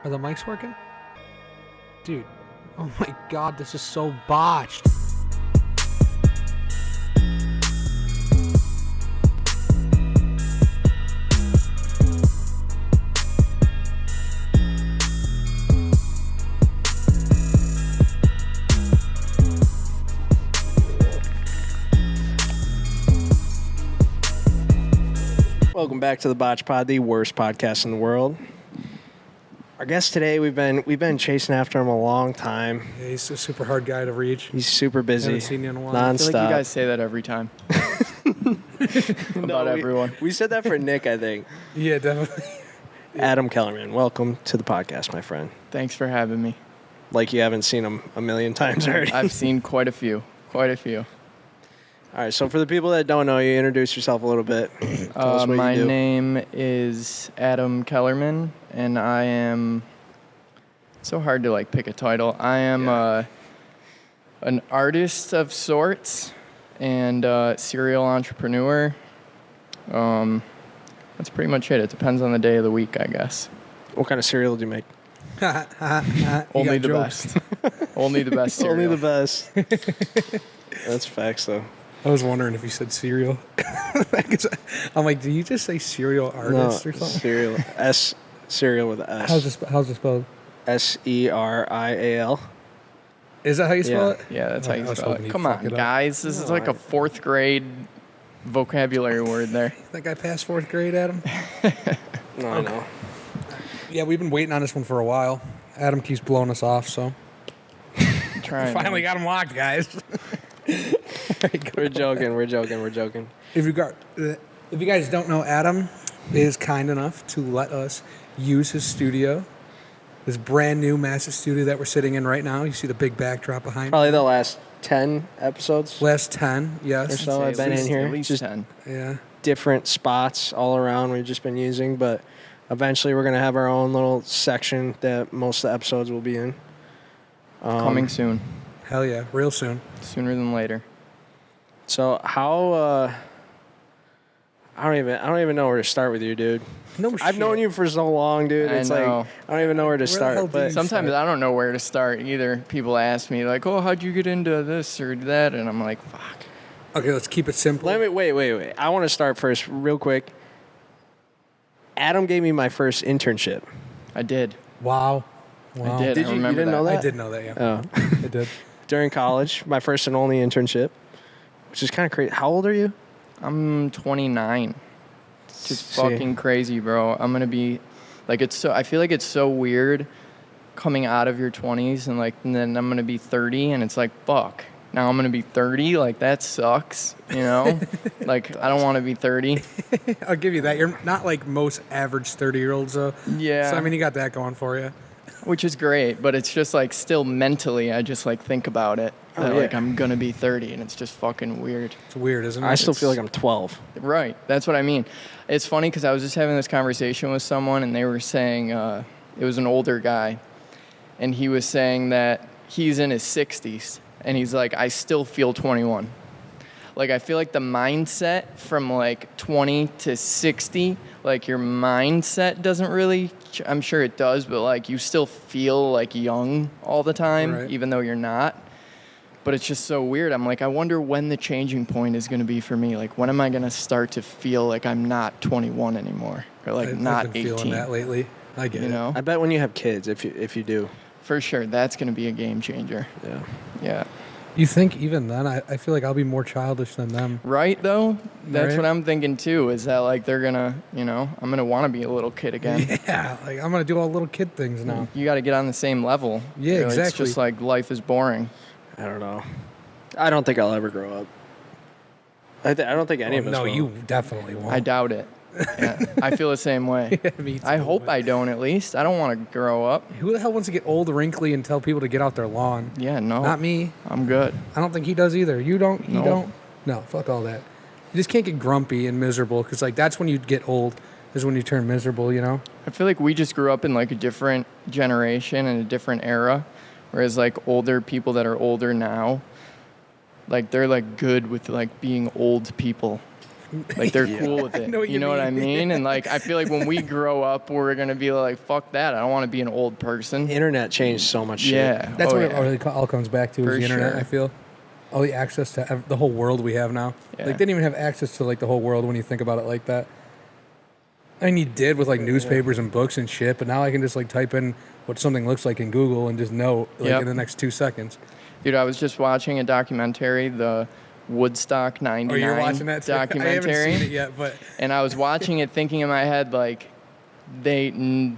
Are the mics working? Dude, oh my god, this is so botched. Welcome back to the BotchPod, the worst podcast in the world. Our guest today, we've been chasing after him a long time. Yeah, he's a super hard guy to reach. He's super busy, Haven't seen you in a while. nonstop. I feel like you guys say that every time. About everyone. We said that for Nick, I think. Yeah, definitely. Adam Kellerman, welcome to the podcast, my friend. Thanks for having me. Like you haven't seen him a million times already. I've seen quite a few. All right, so for the people that don't know you, introduce yourself a little bit. Tell us what my you do. name is Adam Kellerman, and I am... So hard to pick a title. I am an artist of sorts and serial entrepreneur. That's pretty much it. It depends on the day of the week, I guess. What kind of cereal do you make? Only the best. Only the best cereal. Only the best. That's facts, though. I was wondering if you said cereal. I'm like, did you just say serial artist or something? Cereal. Cereal with an S. How's it spelled? Serial. Is that how you spell it? Yeah, that's how I you was spell hoping it. you'd Come fuck on, it up. guys. This is like a fourth grade vocabulary word there. Think I passed fourth grade, Adam? No, I know. Yeah, we've been waiting on this one for a while. Adam keeps blowing us off, so Trying. finally got him locked, guys. We're joking. If you guys don't know, Adam is kind enough to let us use his studio, this brand new massive studio that we're sitting in right now. You see the big backdrop behind. Probably the last 10 episodes Last 10, or yes. so I've been in here. At least Just 10. Yeah. different spots all around we've just been using, but eventually we're going to have our own little section that most of the episodes will be in. Coming soon. Hell yeah, real soon. Sooner than later. So how I don't even know where to start with you, dude. No I've known you for so long, dude. I It's know. like I don't even know where to Where the hell start. do But you Sometimes I don't know where to start either. People ask me like, "Oh, how'd you get into this or that?" And I'm like, "Fuck." Okay, let's keep it simple. wait. I want to start first real quick. Adam gave me my first internship. I did. Wow. I did. Did I you remember didn't know that? I did know that, yeah. Oh. I did. During college, my first and only internship, which is kind of crazy. How old are you? I'm 29. Just See. fucking crazy, bro. I'm gonna be like, it's so. I feel like it's so weird coming out of your 20s and then I'm gonna be 30 and it's like, fuck. Now I'm gonna be 30. Like that sucks, you know. Like I don't want to be 30. I'll give you that. You're not like most average 30-year-olds, though. Yeah. So, I mean, you got that going for you. Which is great, but it's just like still mentally, I just like think about it. That, yeah. Like I'm gonna be 30 and it's just fucking weird. It's weird, isn't it? I still feel like I'm 12. Right. That's what I mean. It's funny because I was just having this conversation with someone and they were saying, it was an older guy, and he was saying that he's in his 60s and he's like, I still feel 21. Like I feel like the mindset from like 20 to 60, like your mindset doesn't really, I'm sure it does, but like you still feel like young all the time, Right. even though you're not. But it's just so weird. I'm like, I wonder when the changing point is going to be for me. Like, when am I going to start to feel like I'm not 21 anymore, or like not I've been 18? feeling that lately. I get You it. know, I bet when you have kids, if you do. for sure, that's going to be a game changer. Yeah. Yeah. You think even then, I feel like I'll be more childish than them. Right, though? That's Right. what I'm thinking, too, is that, like, they're going to, I'm going to want to be a little kid again. Yeah, like I'm going to do all little kid things now. You got to get on the same level. Yeah, It's exactly. just like life is boring. I don't know. I don't think I'll ever grow up. I don't think any of us No, will. you definitely won't. I doubt it. Yeah, I feel the same way. Me too, I hope but I don't, at least. I don't want to grow up. Who the hell wants to get old, wrinkly, and tell people to get out their lawn? Yeah, no. Not me. I'm good. I don't think he does either. You don't? He No. don't? No, fuck all that. You just can't get grumpy and miserable because, like, that's when you get old, is when you turn miserable, you know? I feel like we just grew up in like a different generation and a different era, whereas like older people that are older now, like they're like good with like being old people. Like they're Yeah, cool with I it. know what You you know what I mean. mean? And like I feel like when we grow up, we're gonna be like, fuck that. I don't want to be an old person. Internet changed so much shit. Yeah. That's oh, what yeah. it all comes back to For is the internet, sure. I feel. All the access to the whole world we have now. Yeah. Like, they didn't even have access to, like, the whole world when you think about it like that. I mean, you did with, like, newspapers and books and shit, but now I can just, like, type in what something looks like in Google and just know, like, Yep. in the next 2 seconds. Dude, I was just watching a documentary, the Woodstock 99 Oh, you're watching that too? documentary. I haven't seen it yet, but... And I was watching it thinking in my head, like, they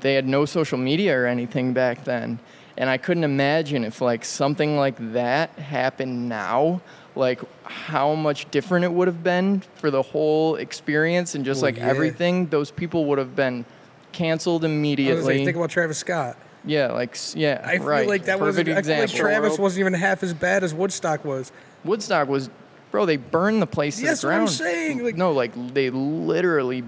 had no social media or anything back then. And I couldn't imagine if, like, something like that happened now, like, how much different it would have been for the whole experience and just, Well, like, yeah. everything. Those people would have been canceled I was immediately. like, think about Travis Scott. Yeah, like, yeah, I feel right. like that Perfect wasn't... I feel like example. Travis wasn't even half as bad as Woodstock was. Woodstock was, bro, they burned the place to Yes, the what I'm ground. saying. Like, No, like they literally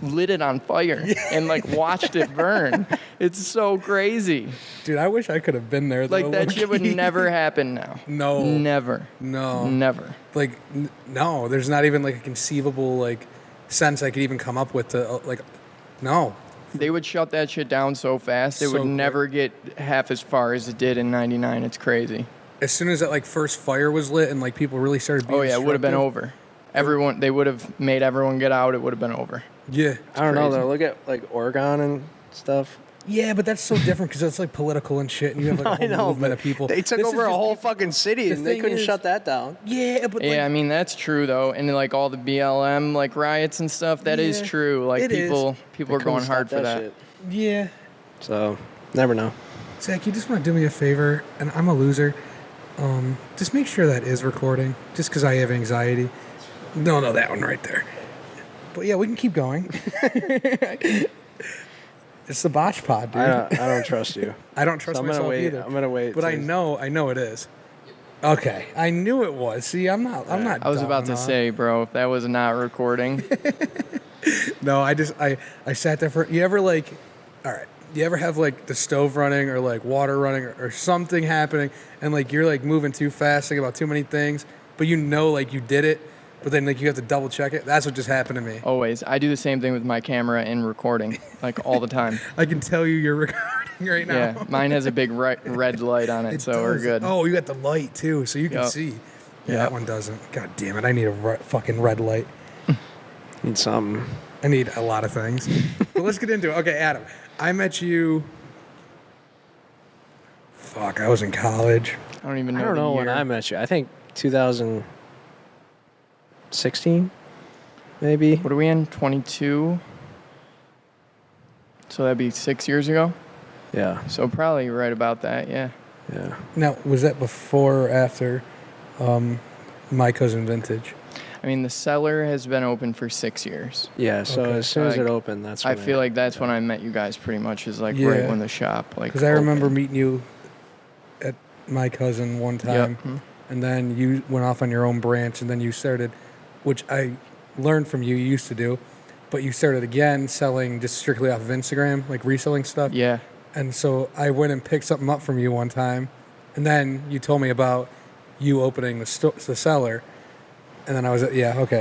lit it on fire and like watched it burn. It's so crazy. dude, I wish I could have been there, though. Like that shit would low-key. never happen now. No. Never. No. Never. Like, no, there's not even, like, a conceivable, like, sense I could even come up with to, like, no. They would shut that shit down so fast. It So would quick. never get half as far as it did in 99. It's crazy. As soon as that, like, first fire was lit and, like, people really started being Oh, yeah, it would have been disruptive- over. They would have made everyone get out. It would have been over. Yeah. I don't know crazy. though. Look at like Oregon and stuff. Yeah, but that's so different because it's, like, political and shit, and you have, like, a I whole know, movement but of people. they took This is over a just whole people- fucking city the and they thing couldn't is- shut that down. Yeah, but, Yeah, I like, mean that's true though, and like all the BLM like riots and stuff. That is Yeah, true. Like it is. people They are going couldn't hard stop for that. shit. yeah. So never know. Zach, you just want to do me a favor, and I'm a loser. Just make sure that is recording, just because I have anxiety. No, that one right there. But yeah, we can keep going. It's the BotchPod, dude. I don't trust you. I don't trust So I'm gonna myself wait. either. I'm gonna wait. But I know it is. Okay, I knew it was. See, I'm not. I was about to say, bro, if that was not recording, No, I sat there for. You ever like, all right. You ever have like the stove running or like water running or something happening, and like you're like moving too fast, thinking about too many things, but you know like you did it, but then like you have to double check it. That's what just happened to me. always. I do the same thing with my camera and recording, like all the time. I can tell you you're recording right now. Yeah, mine has a big red light on it, It so we're does. good. Oh, you got the light too, so you can Yep. see. Yeah, Yep. that one doesn't. God damn it! I need a fucking red light. Need something. I need a lot of things. But let's get into it. Okay, Adam, I met you. Fuck, I was in college. I don't even know. I don't the know when year. I met you. I think 2016, maybe. What are we in? 22. So that'd be 6 years ago. Yeah, So probably right about that. Yeah. yeah. Now, was that before or after My Cousin Vintage? I mean, the Cellar has been open for 6 years. Yeah, so Okay. as soon as it Like, opened, that's I when feel like that's when I met you guys pretty much is like Yeah. right when the shop like Because I remember opened. meeting you at My Cousin one time, Mhm. and then you went off on your own branch, and then you started, which I learned from you used to do, but you started again selling just strictly off of Instagram, like reselling stuff. Yeah. And so I went and picked something up from you one time, and then you told me about you opening the Cellar, and then I was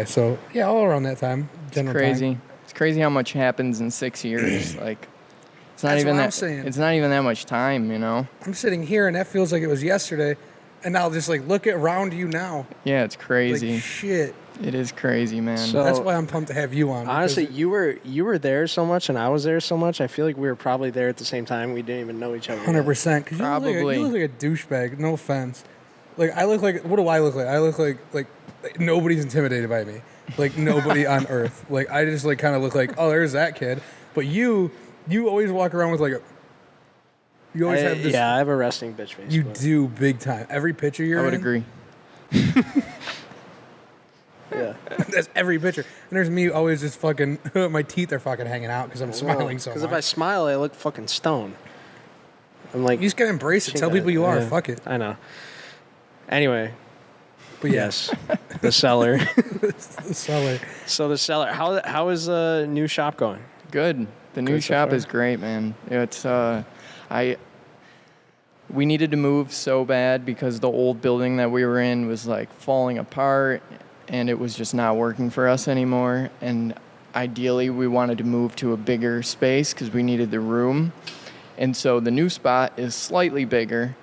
so yeah, all around that time. General Crazy. time. It's crazy how much happens in 6 years. Like, it's not That's even what I'm that. saying. It's not even that much time, you know. I'm sitting here, and that feels like it was yesterday, and I'll just like look around you now. Yeah, it's crazy. Like shit. It is crazy, man. So- That's why I'm pumped to have you on. honestly, because you were there so much, and I was there so much. I feel like we were probably there at the same time. We didn't even know each other. 100%. Because Probably. you look like a douchebag. No offense. Like I look like. What do I look like? I look like nobody's intimidated by me. Like nobody on earth. Like I just like kind of look like, oh, there's that kid. But you always walk around with like a. You always have this. Yeah, I have a resting bitch face. You but- do big time. Every picture you're I would in, agree. Yeah. That's every picture. And there's me always just fucking. My teeth are fucking hanging out because I'm smiling so much. Because if I smile, I look fucking stoned. I'm like, You just gotta embrace it. Tell people you are. Yeah, Fuck it. I know. Anyway, But yes, the Cellar. The Cellar. So the Cellar. How is the new shop going? Good. The new Good so shop far. is great, man. It's we needed to move so bad because the old building that we were in was like falling apart and it was just not working for us anymore. And ideally, we wanted to move to a bigger space because we needed the room. And so the new spot is slightly bigger,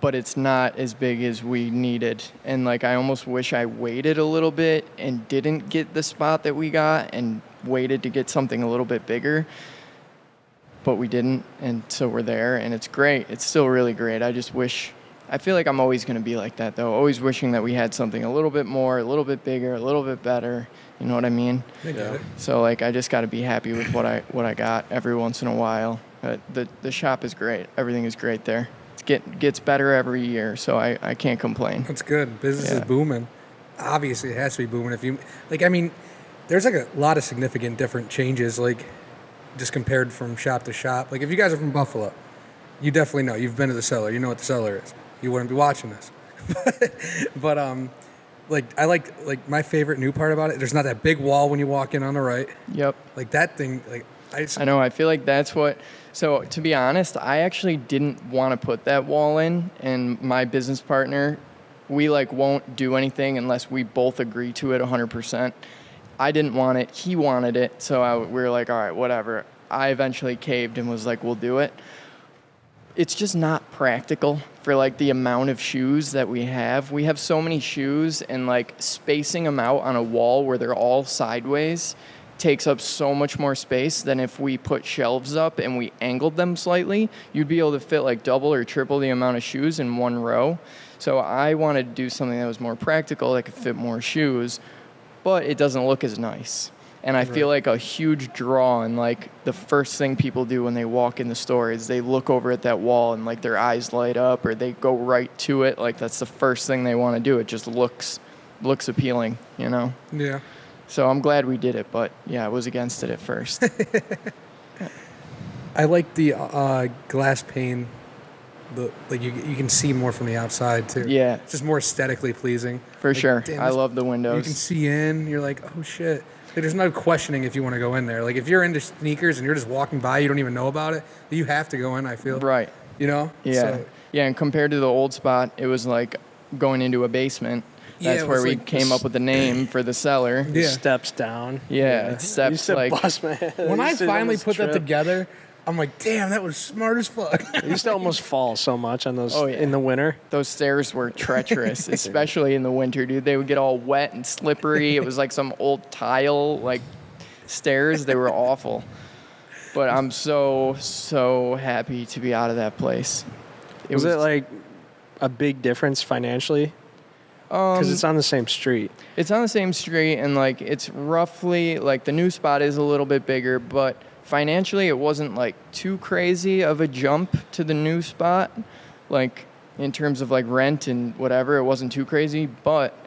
but it's not as big as we needed. And like, I almost wish I waited a little bit and didn't get the spot that we got and waited to get something a little bit bigger, but we didn't. And so we're there, and it's great. It's still really great. I feel like I'm always going to be like that though. Always wishing that we had something a little bit more, a little bit bigger, a little bit better. You know what I mean? I get it. So like, I just got to be happy with what I got every once in a while. The shop is great. Everything is great there. Gets better every year, so I can't complain. That's good. Business is booming. Obviously, it has to be booming. If you there's like a lot of significant different changes, like just compared from shop to shop. Like if you guys are from Buffalo, you definitely know. You've been to the Cellar. You know what the Cellar is. You wouldn't be watching this. but like I like my favorite new part about it. There's not that big wall when you walk in on the right. Yep. Like that thing. Like I know. I feel like that's what. So to be honest, I actually didn't want to put that wall in, and my business partner, we like won't do anything unless we both agree to it 100%. I didn't want it. He wanted it, so we were like, all right, whatever. I eventually caved and was like, we'll do it. It's just not practical for like the amount of shoes that we have. We have so many shoes, and like spacing them out on a wall where they're all sideways takes up so much more space than if we put shelves up and we angled them slightly. You'd be able to fit like double or triple the amount of shoes in one row. So I wanted to do something that was more practical, that could fit more shoes, but it doesn't look as nice. And I feel like a huge draw, and like the first thing people do when they walk in the store is they look over at that wall and like their eyes light up, or they go right to it. Like that's the first thing they want to do. It just looks appealing, you know? yeah. So I'm glad we did it, but yeah, I was against it at first. I like the glass pane. Like you can see more from the outside too. Yeah. It's just more aesthetically pleasing. For like, sure. Damn, I love the windows. You can see in. You're like, oh shit. Like, there's no questioning if you want to go in there. Like if you're into sneakers and you're just walking by, you don't even know about it. You have to go in. I feel. Right. You know. Yeah. So, yeah. And compared to the old spot, it was like going into a basement. That's where we came up with the name for the Cellar. Yeah. Steps down. Yeah, it I steps used to like bust my head. when I used to finally almost put that trip. together, I'm like, damn, that was smart as fuck. I used to almost fall so much on those yeah. in the winter. those stairs were treacherous, especially in the winter, dude. They would get all wet and slippery. It was like some old tile like stairs. They were awful. But I'm so happy to be out of that place. Was it like a big difference financially? Because it's on the same street. It's on the same street, and like it's roughly like the new spot is a little bit bigger, but financially it wasn't like too crazy of a jump to the new spot. Like in terms of like rent and whatever, it wasn't too crazy, but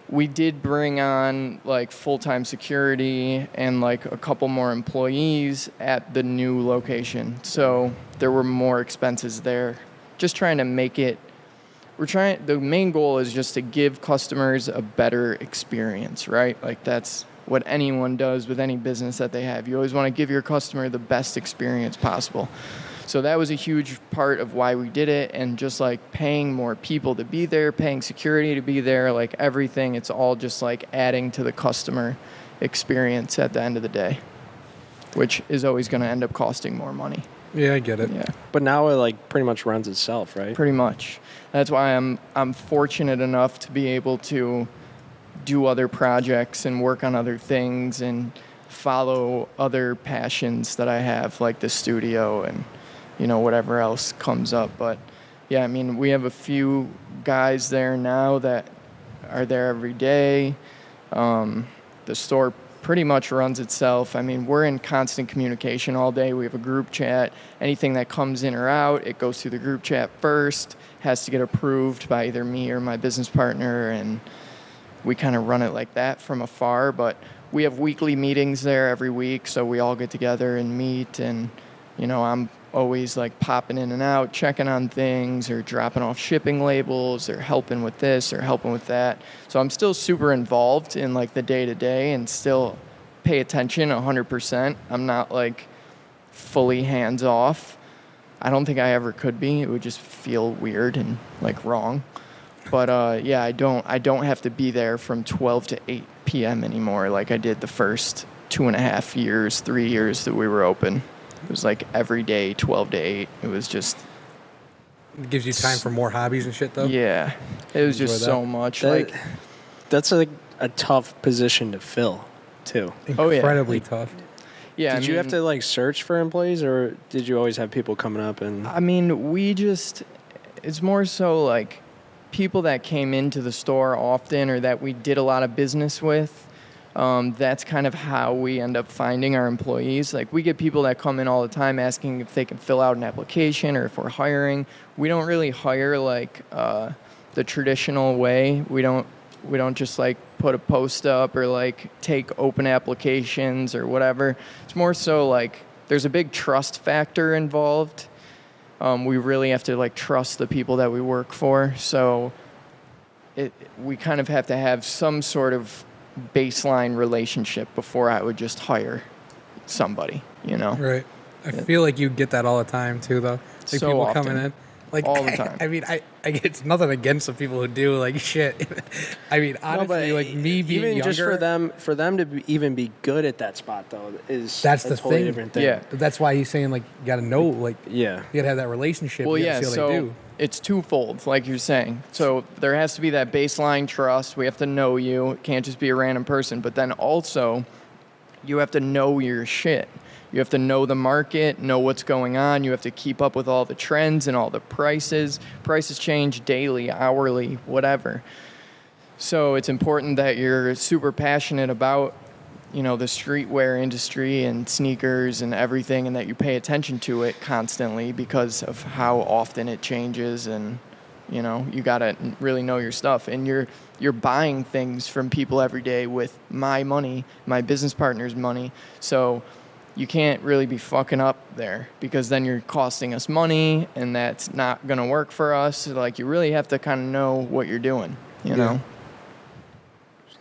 we did bring on like full-time security and like a couple more employees at the new location. So there were more expenses there. Just trying to make it the main goal is just to give customers a better experience, right? Like that's what anyone does with any business that they have. You always want to give your customer the best experience possible. So that was a huge part of why we did it, and just like paying more people to be there, paying security to be there, like everything, it's all just like adding to the customer experience at the end of the day, which is always going to end up costing more money. Yeah, I get it. Yeah. But now it like pretty much runs itself, right? Pretty much. That's why I'm fortunate enough to be able to do other projects and work on other things and follow other passions that I have, like the studio and, you know, whatever else comes up. But yeah, I mean, we have a few guys there now that are there every day. The store pretty much runs itself. I mean, we're in constant communication all day. We have a group chat. Anything that comes in or out, it goes through the group chat first, has to get approved by either me or my business partner, and we kind of run it like that from afar. But we have weekly meetings there every week, so we all get together and meet, and, you know, I'm always like popping in and out, checking on things or dropping off shipping labels or helping with this or helping with that. So I'm still super involved in like the day-to-day and still pay attention 100%. I'm not like fully hands off. I don't think I ever could be. It would just feel weird and like wrong. But yeah, I don't have to be there from 12 to 8 p.m. anymore like I did the first 2.5 years, 3 years that we were open. It was like every day, 12 to 8. It was just... It gives you time for more hobbies and shit, though? Yeah. It was Enjoy just that. so much. That's a tough position to fill, too. Oh, yeah. Incredibly tough. Yeah. Did you have to, like, search for employees, or did you always have people coming up and... I mean, it's more so like people that came into the store often or that we did a lot of business with. That's kind of how we end up finding our employees. Like, we get people that come in all the time asking if they can fill out an application or if we're hiring. We don't really hire like the traditional way. We don't just like put a post up or like take open applications or whatever. It's more so like there's a big trust factor involved. We really have to like trust the people that we work for. So we kind of have to have some sort of baseline relationship before I would just hire somebody, you know? Right. I feel like you get that all the time, too, though. Like, So people often. coming in. Like, All the time. I mean, I it's nothing against the people who do, like, shit. I mean, honestly, like, me being even younger... just for them to even be good at that spot, though, is That's a the totally thing. different thing. Yeah. That's why he's saying, like, you got to know, like... Yeah. You got to have that relationship. Well, you yeah, gotta see how they so do. it's twofold, like you're saying. So there has to be that baseline trust. We have to know you. It can't just be a random person. But then also, you have to know your shit. You have to know the market, know what's going on. You have to keep up with all the trends and all the prices. Prices change daily, hourly, whatever. So it's important that you're super passionate about, you know, the streetwear industry and sneakers and everything, and that you pay attention to it constantly because of how often it changes. And, you know, you got to really know your stuff. And you're buying things from people every day with my money, my business partner's money. So you can't really be fucking up there because then you're costing us money and that's not going to work for us. Like, you really have to kind of know what you're doing, you know?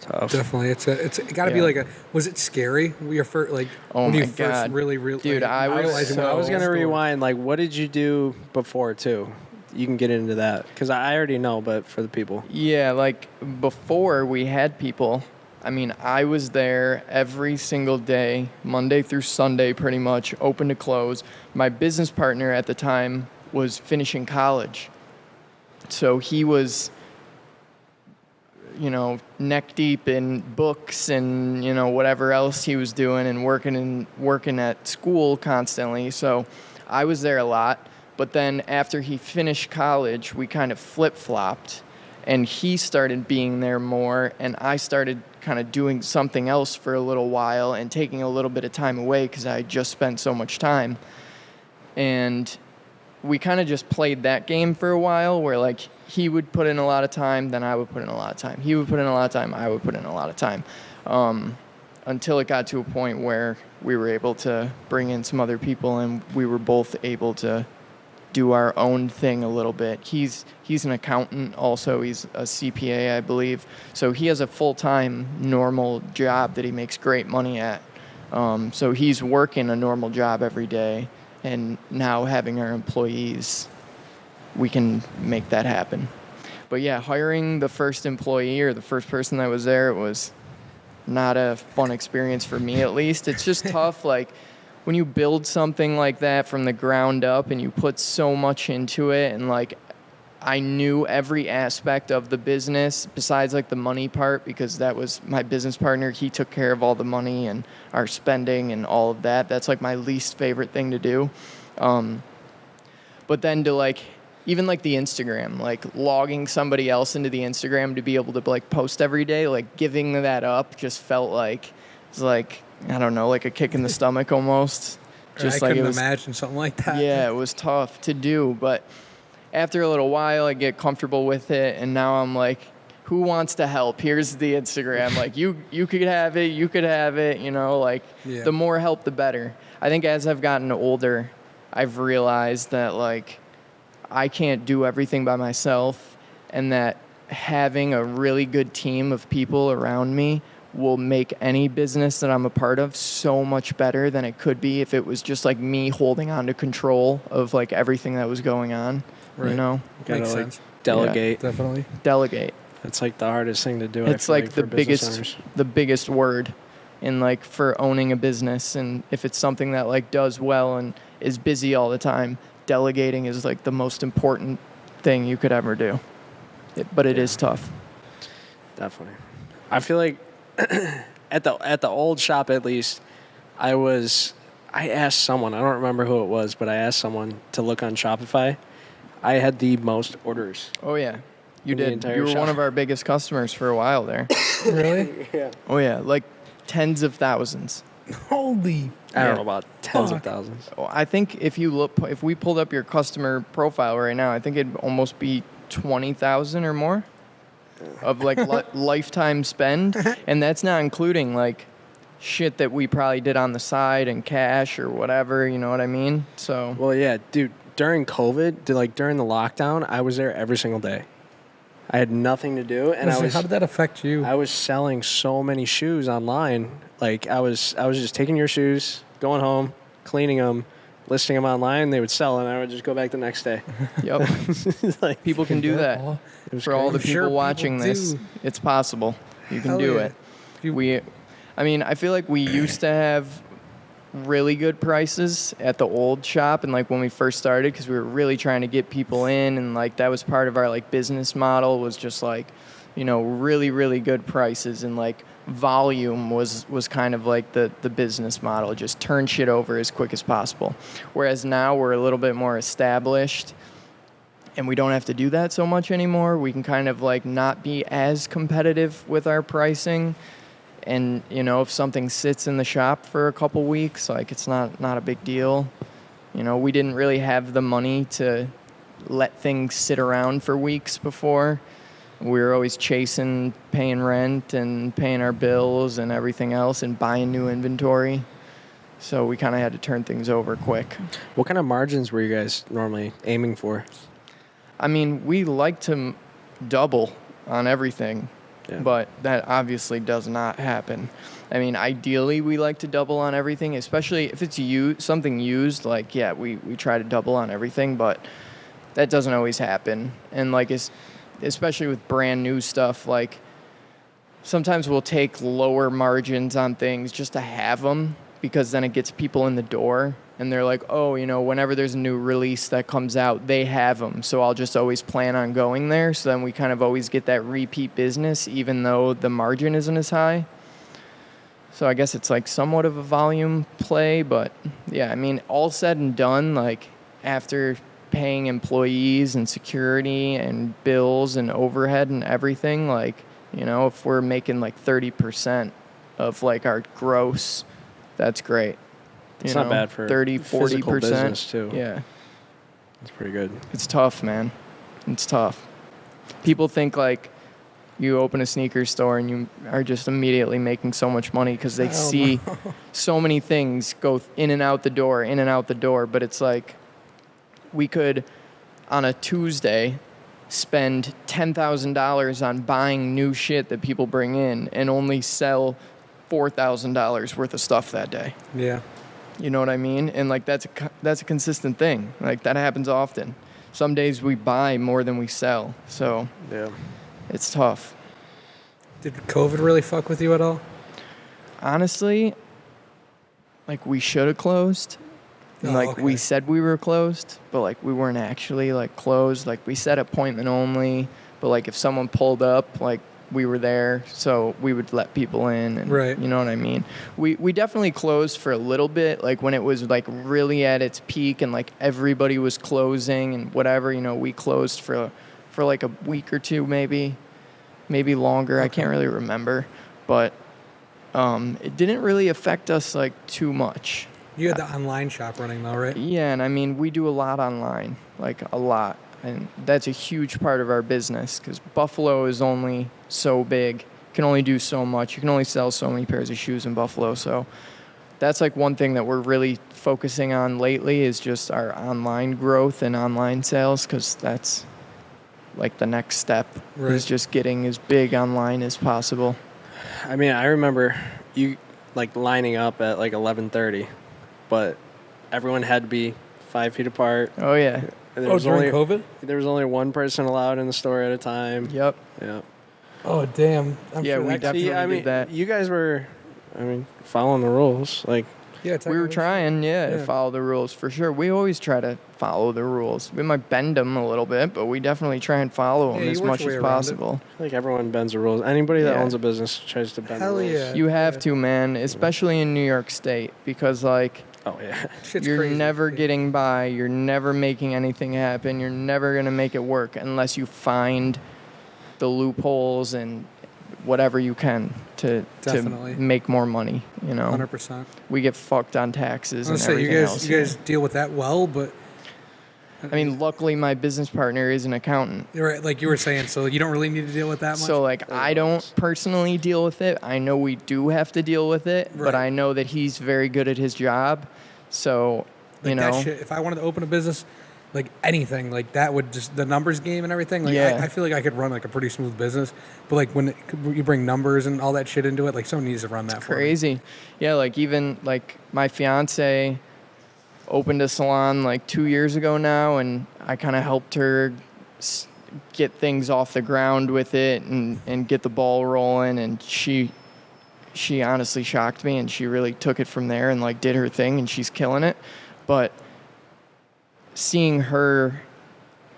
Tough. Definitely. It's got to be Yeah. like was it scary? Your first, like, Oh when my you first God. really, Dude, like, I was realizing so- what I was the going to store- rewind. Like, what did you do before, too? You can get into that. Because I already know, but for the people. Yeah, like before we had people, I mean, I was there every single day, Monday through Sunday, pretty much, open to close. My business partner at the time was finishing college. So he was, you know, neck deep in books and, you know, whatever else he was doing and working at school constantly. So I was there a lot. But then after he finished college, we kind of flip-flopped. And he started being there more, and I started kind of doing something else for a little while and taking a little bit of time away because I had just spent so much time. And we kind of just played that game for a while where, like, he would put in a lot of time, then I would put in a lot of time. He would put in a lot of time, I would put in a lot of time. Until it got to a point where we were able to bring in some other people and we were both able to do our own thing a little bit. He's an accountant also. He's a CPA, I believe. So he has a full-time normal job that he makes great money at. So he's working a normal job every day. And now having our employees, we can make that happen. But yeah, hiring the first employee or the first person that was there, it was not a fun experience for me, at least. It's just tough. Like, when you build something like that from the ground up and you put so much into it, and like, I knew every aspect of the business besides like the money part, because that was my business partner. He took care of all the money and our spending and all of that. That's like my least favorite thing to do. But then to like, even like the Instagram, like logging somebody else into the Instagram to be able to like post every day, like giving that up just felt like, it's like, I don't know, like a kick in the stomach almost. I couldn't imagine something like that. Yeah, it was tough to do, but after a little while, I get comfortable with it, and now I'm like, who wants to help? Here's the Instagram. Like, you could have it, you know, like, Yeah. The more help, the better. I think as I've gotten older, I've realized that, like, I can't do everything by myself, and that having a really good team of people around me will make any business that I'm a part of so much better than it could be if it was just like me holding on to control of like everything that was going on. Right. You know? Makes Gotta, like, sense. Delegate. Definitely. Delegate. That's like the hardest thing to do. It's I feel like for the business owners. biggest word in like for owning a business, and if it's something that like does well and is busy all the time, delegating is like the most important thing you could ever do. But it is tough. Definitely. I feel like at the old shop at least, I asked someone, I don't remember who it was, but I asked someone to look on Shopify. I had the most orders. Oh yeah. You In the did. entire You were shop. one of our biggest customers for a while there. Really? Yeah. Oh yeah, like tens of thousands. Holy. I don't Yeah. know about tens of Fuck. thousands. Oh, I think if we pulled up your customer profile right now, I think it'd almost be 20,000 or more of like lifetime spend, and that's not including like shit that we probably did on the side and cash or whatever. You know what I mean? So Well, yeah, dude. During COVID, during the lockdown, I was there every single day. I had nothing to do, and How did that affect you? I was selling so many shoes online. Like I was just taking your shoes, going home, cleaning them, listing them online. They would sell, and I would just go back the next day. yep, Like people can do that. it was For all the crazy. people sure people watching this, do. it's possible. You can Hell do yeah. it. I feel like we used to have really good prices at the old shop and like when we first started because we were really trying to get people in, and like that was part of our like business model was just like, you know, really, really good prices, and like volume was kind of like the business model, just turn shit over as quick as possible. Whereas now we're a little bit more established and we don't have to do that so much anymore. We can kind of like not be as competitive with our pricing. And, you know, if something sits in the shop for a couple weeks, like it's not a big deal. You know, we didn't really have the money to let things sit around for weeks before. We were always chasing paying rent and paying our bills and everything else and buying new inventory. So we kind of had to turn things over quick. What kind of margins were you guys normally aiming for? I mean, we like to double on everything. Yeah. But that obviously does not happen. I mean, ideally, we like to double on everything, especially if it's something used. Like, yeah, we try to double on everything, but that doesn't always happen. And, like, especially with brand new stuff, like, sometimes we'll take lower margins on things just to have them because then it gets people in the door. And they're like, oh, you know, whenever there's a new release that comes out, they have them. So I'll just always plan on going there. So then we kind of always get that repeat business, even though the margin isn't as high. So I guess it's like somewhat of a volume play. But yeah, I mean, all said and done, like after paying employees and security and bills and overhead and everything, like, you know, if we're making like 30% of like our gross, that's great. It's not bad for 30, physical 40%. business too. Yeah. It's pretty good. It's tough, man. It's tough. People think like you open a sneaker store and you are just immediately making so much money because they see so many things go in and out the door. But it's like we could, on a Tuesday, spend $10,000 on buying new shit that people bring in and only sell $4,000 worth of stuff that day. Yeah. You know what I mean? And like that's a consistent thing. Like that happens often. Some days we buy more than we sell. So Yeah. it's tough. Did COVID really fuck with you at all? Honestly, like we should have closed. And Oh, like okay. we said we were closed, but like we weren't actually like closed. Like we said appointment only, but like if someone pulled up, like we were there, so we would let people in, and Right. you know what I mean. We definitely closed for a little bit, like when it was like really at its peak and like everybody was closing and whatever. You know, we closed for like a week or two, maybe longer. I can't really remember, but it didn't really affect us like too much. You had the online shop running though, right? Yeah, and I mean, we do a lot online, like a lot. And that's a huge part of our business because Buffalo is only so big. You can only do so much. You can only sell so many pairs of shoes in Buffalo. So that's like one thing that we're really focusing on lately is just our online growth and online sales because that's like the next step Right. is just getting as big online as possible. I mean, I remember you like lining up at like 11:30, but everyone had to be 5 feet apart. Oh, yeah. And during COVID? There was only one person allowed in the store at a time. Yep. Yeah. Oh, damn. I'm Yeah, sure we that- definitely did that. You guys were, following the rules. Like, Yeah, We were technically. trying, to Yeah. follow the rules for sure. We always try to follow the rules. We might bend them a little bit, but we definitely try and follow them Yeah, you as work much your way as around it. possible. I feel like everyone bends the rules. Anybody that Yeah. owns a business tries to bend Hell the rules. yeah. You have to, man, especially in New York State, because like Oh, yeah. Shit's you're crazy. never getting by. You're never making anything happen. You're never gonna make it work unless you find the loopholes and whatever you can to Definitely. make more money. 100%. We get fucked on taxes I and was gonna say, everything you else. guys deal with that well, but I mean, luckily my business partner is an accountant. you're right, like you were saying, so you don't really need to deal with that much. So like I don't personally deal with it. I know we do have to deal with it, but Right. I know that he's very good at his job. So, like that shit, if I wanted to open a business, like anything, like that would just the numbers game and everything. Like Yeah. I feel like I could run like a pretty smooth business, but like when you bring numbers and all that shit into it, like someone needs to run that for me. crazy. Yeah, like even like my fiance opened a salon like 2 years ago now, and I kind of helped her get things off the ground with it and get the ball rolling, and she honestly shocked me, and she really took it from there and like did her thing, and she's killing it. But seeing her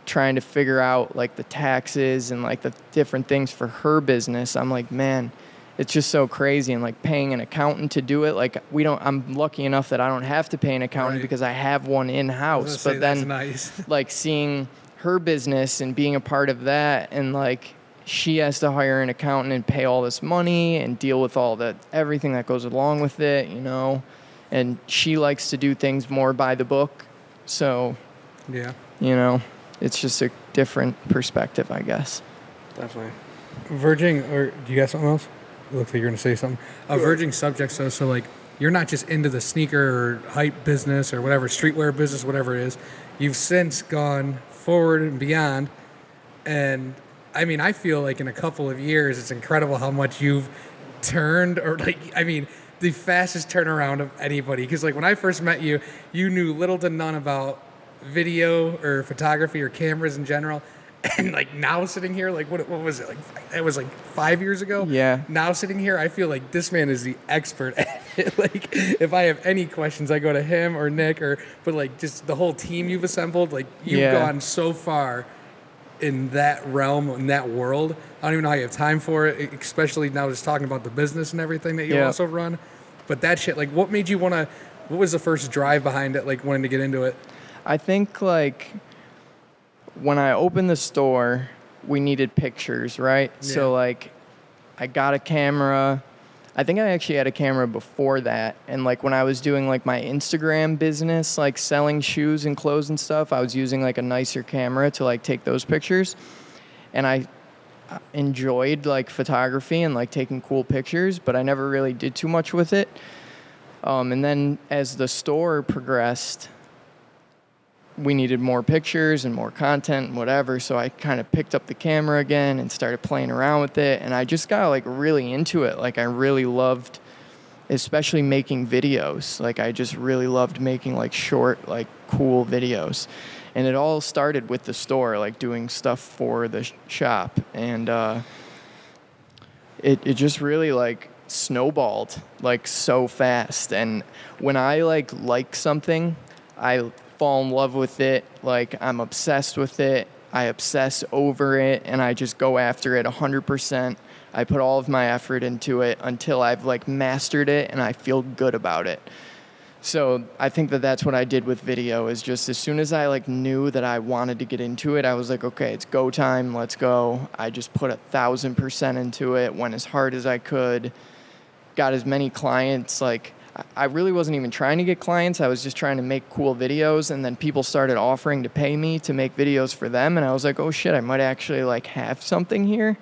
trying to figure out like the taxes and like the different things for her business, I'm like, man, it's just so crazy. And like paying an accountant to do it, like I'm lucky enough that I don't have to pay an accountant Right. because I have one in I was house. gonna say, But that's then nice. like seeing her business and being a part of that, and like she has to hire an accountant and pay all this money and deal with all the everything that goes along with it, and she likes to do things more by the book. So, Yeah. it's just a different perspective, I guess. Definitely. Verging, or do you got something else? It looks like you're going to say something. Verging subject, so like you're not just into the sneaker or hype business or whatever, streetwear business, whatever it is. You've since gone forward and beyond. And I mean, I feel like in a couple of years, it's incredible how much you've turned, or like, I mean, the fastest turnaround of anybody. Because like when I first met you, you knew little to none about video or photography or cameras in general. And like now sitting here, like what was it? Like it was like 5 years ago. Yeah. Now sitting here, I feel like this man is the expert at it. Like if I have any questions, I go to him or Nick but like just the whole team you've assembled. Like you've gone so far in that realm, in that world. I don't even know how you have time for it, especially now just talking about the business and everything that you also run. But that shit, like what made you want to, what was the first drive behind it, like wanting to get into it? I think like when I opened the store, we needed pictures, right? Yeah. So like I got a camera. I think I actually had a camera before that. And like when I was doing like my Instagram business, like selling shoes and clothes and stuff, I was using like a nicer camera to like take those pictures. And I enjoyed like photography and like taking cool pictures, but I never really did too much with it. And then as the store progressed, we needed more pictures and more content and whatever. So I kind of picked up the camera again and started playing around with it. And I just got like really into it. Like I really loved, especially making videos. Like I just really loved making like short, like cool videos. And it all started with the store, like doing stuff for the shop. And it just really like snowballed like so fast. And when I like something, I fall in love with it. Like I'm obsessed with it. I obsess over it, and I just go after it 100%. I put all of my effort into it until I've like mastered it and I feel good about it. So I think that that's what I did with video, is just as soon as I like knew that I wanted to get into it, I was like, okay, it's go time, let's go. I just put 1,000% into it, went as hard as I could, got as many clients. Like I really wasn't even trying to get clients. I was just trying to make cool videos, and then people started offering to pay me to make videos for them, and I was like, oh shit, I might actually like have something here.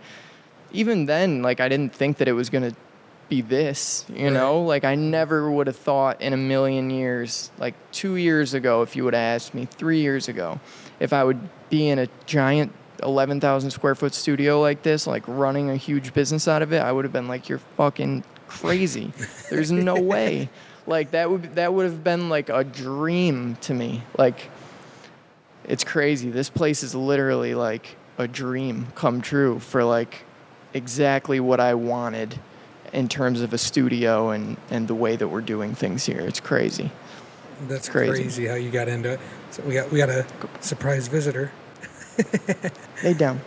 Even then, like I didn't think that it was gonna be this, you know? Like I never would have thought in a million years, like 2 years ago, if you would have asked me 3 years ago, if I would be in a giant 11,000 square foot studio like this, like running a huge business out of it, I would have been like, you're fucking crazy. There's no way. Like that would have been like a dream to me. Like it's crazy. This place is literally like a dream come true for like exactly what I wanted in terms of a studio and the way that we're doing things here. It's crazy. That's crazy. crazy how you got into it. So we got a surprise visitor. Lay down.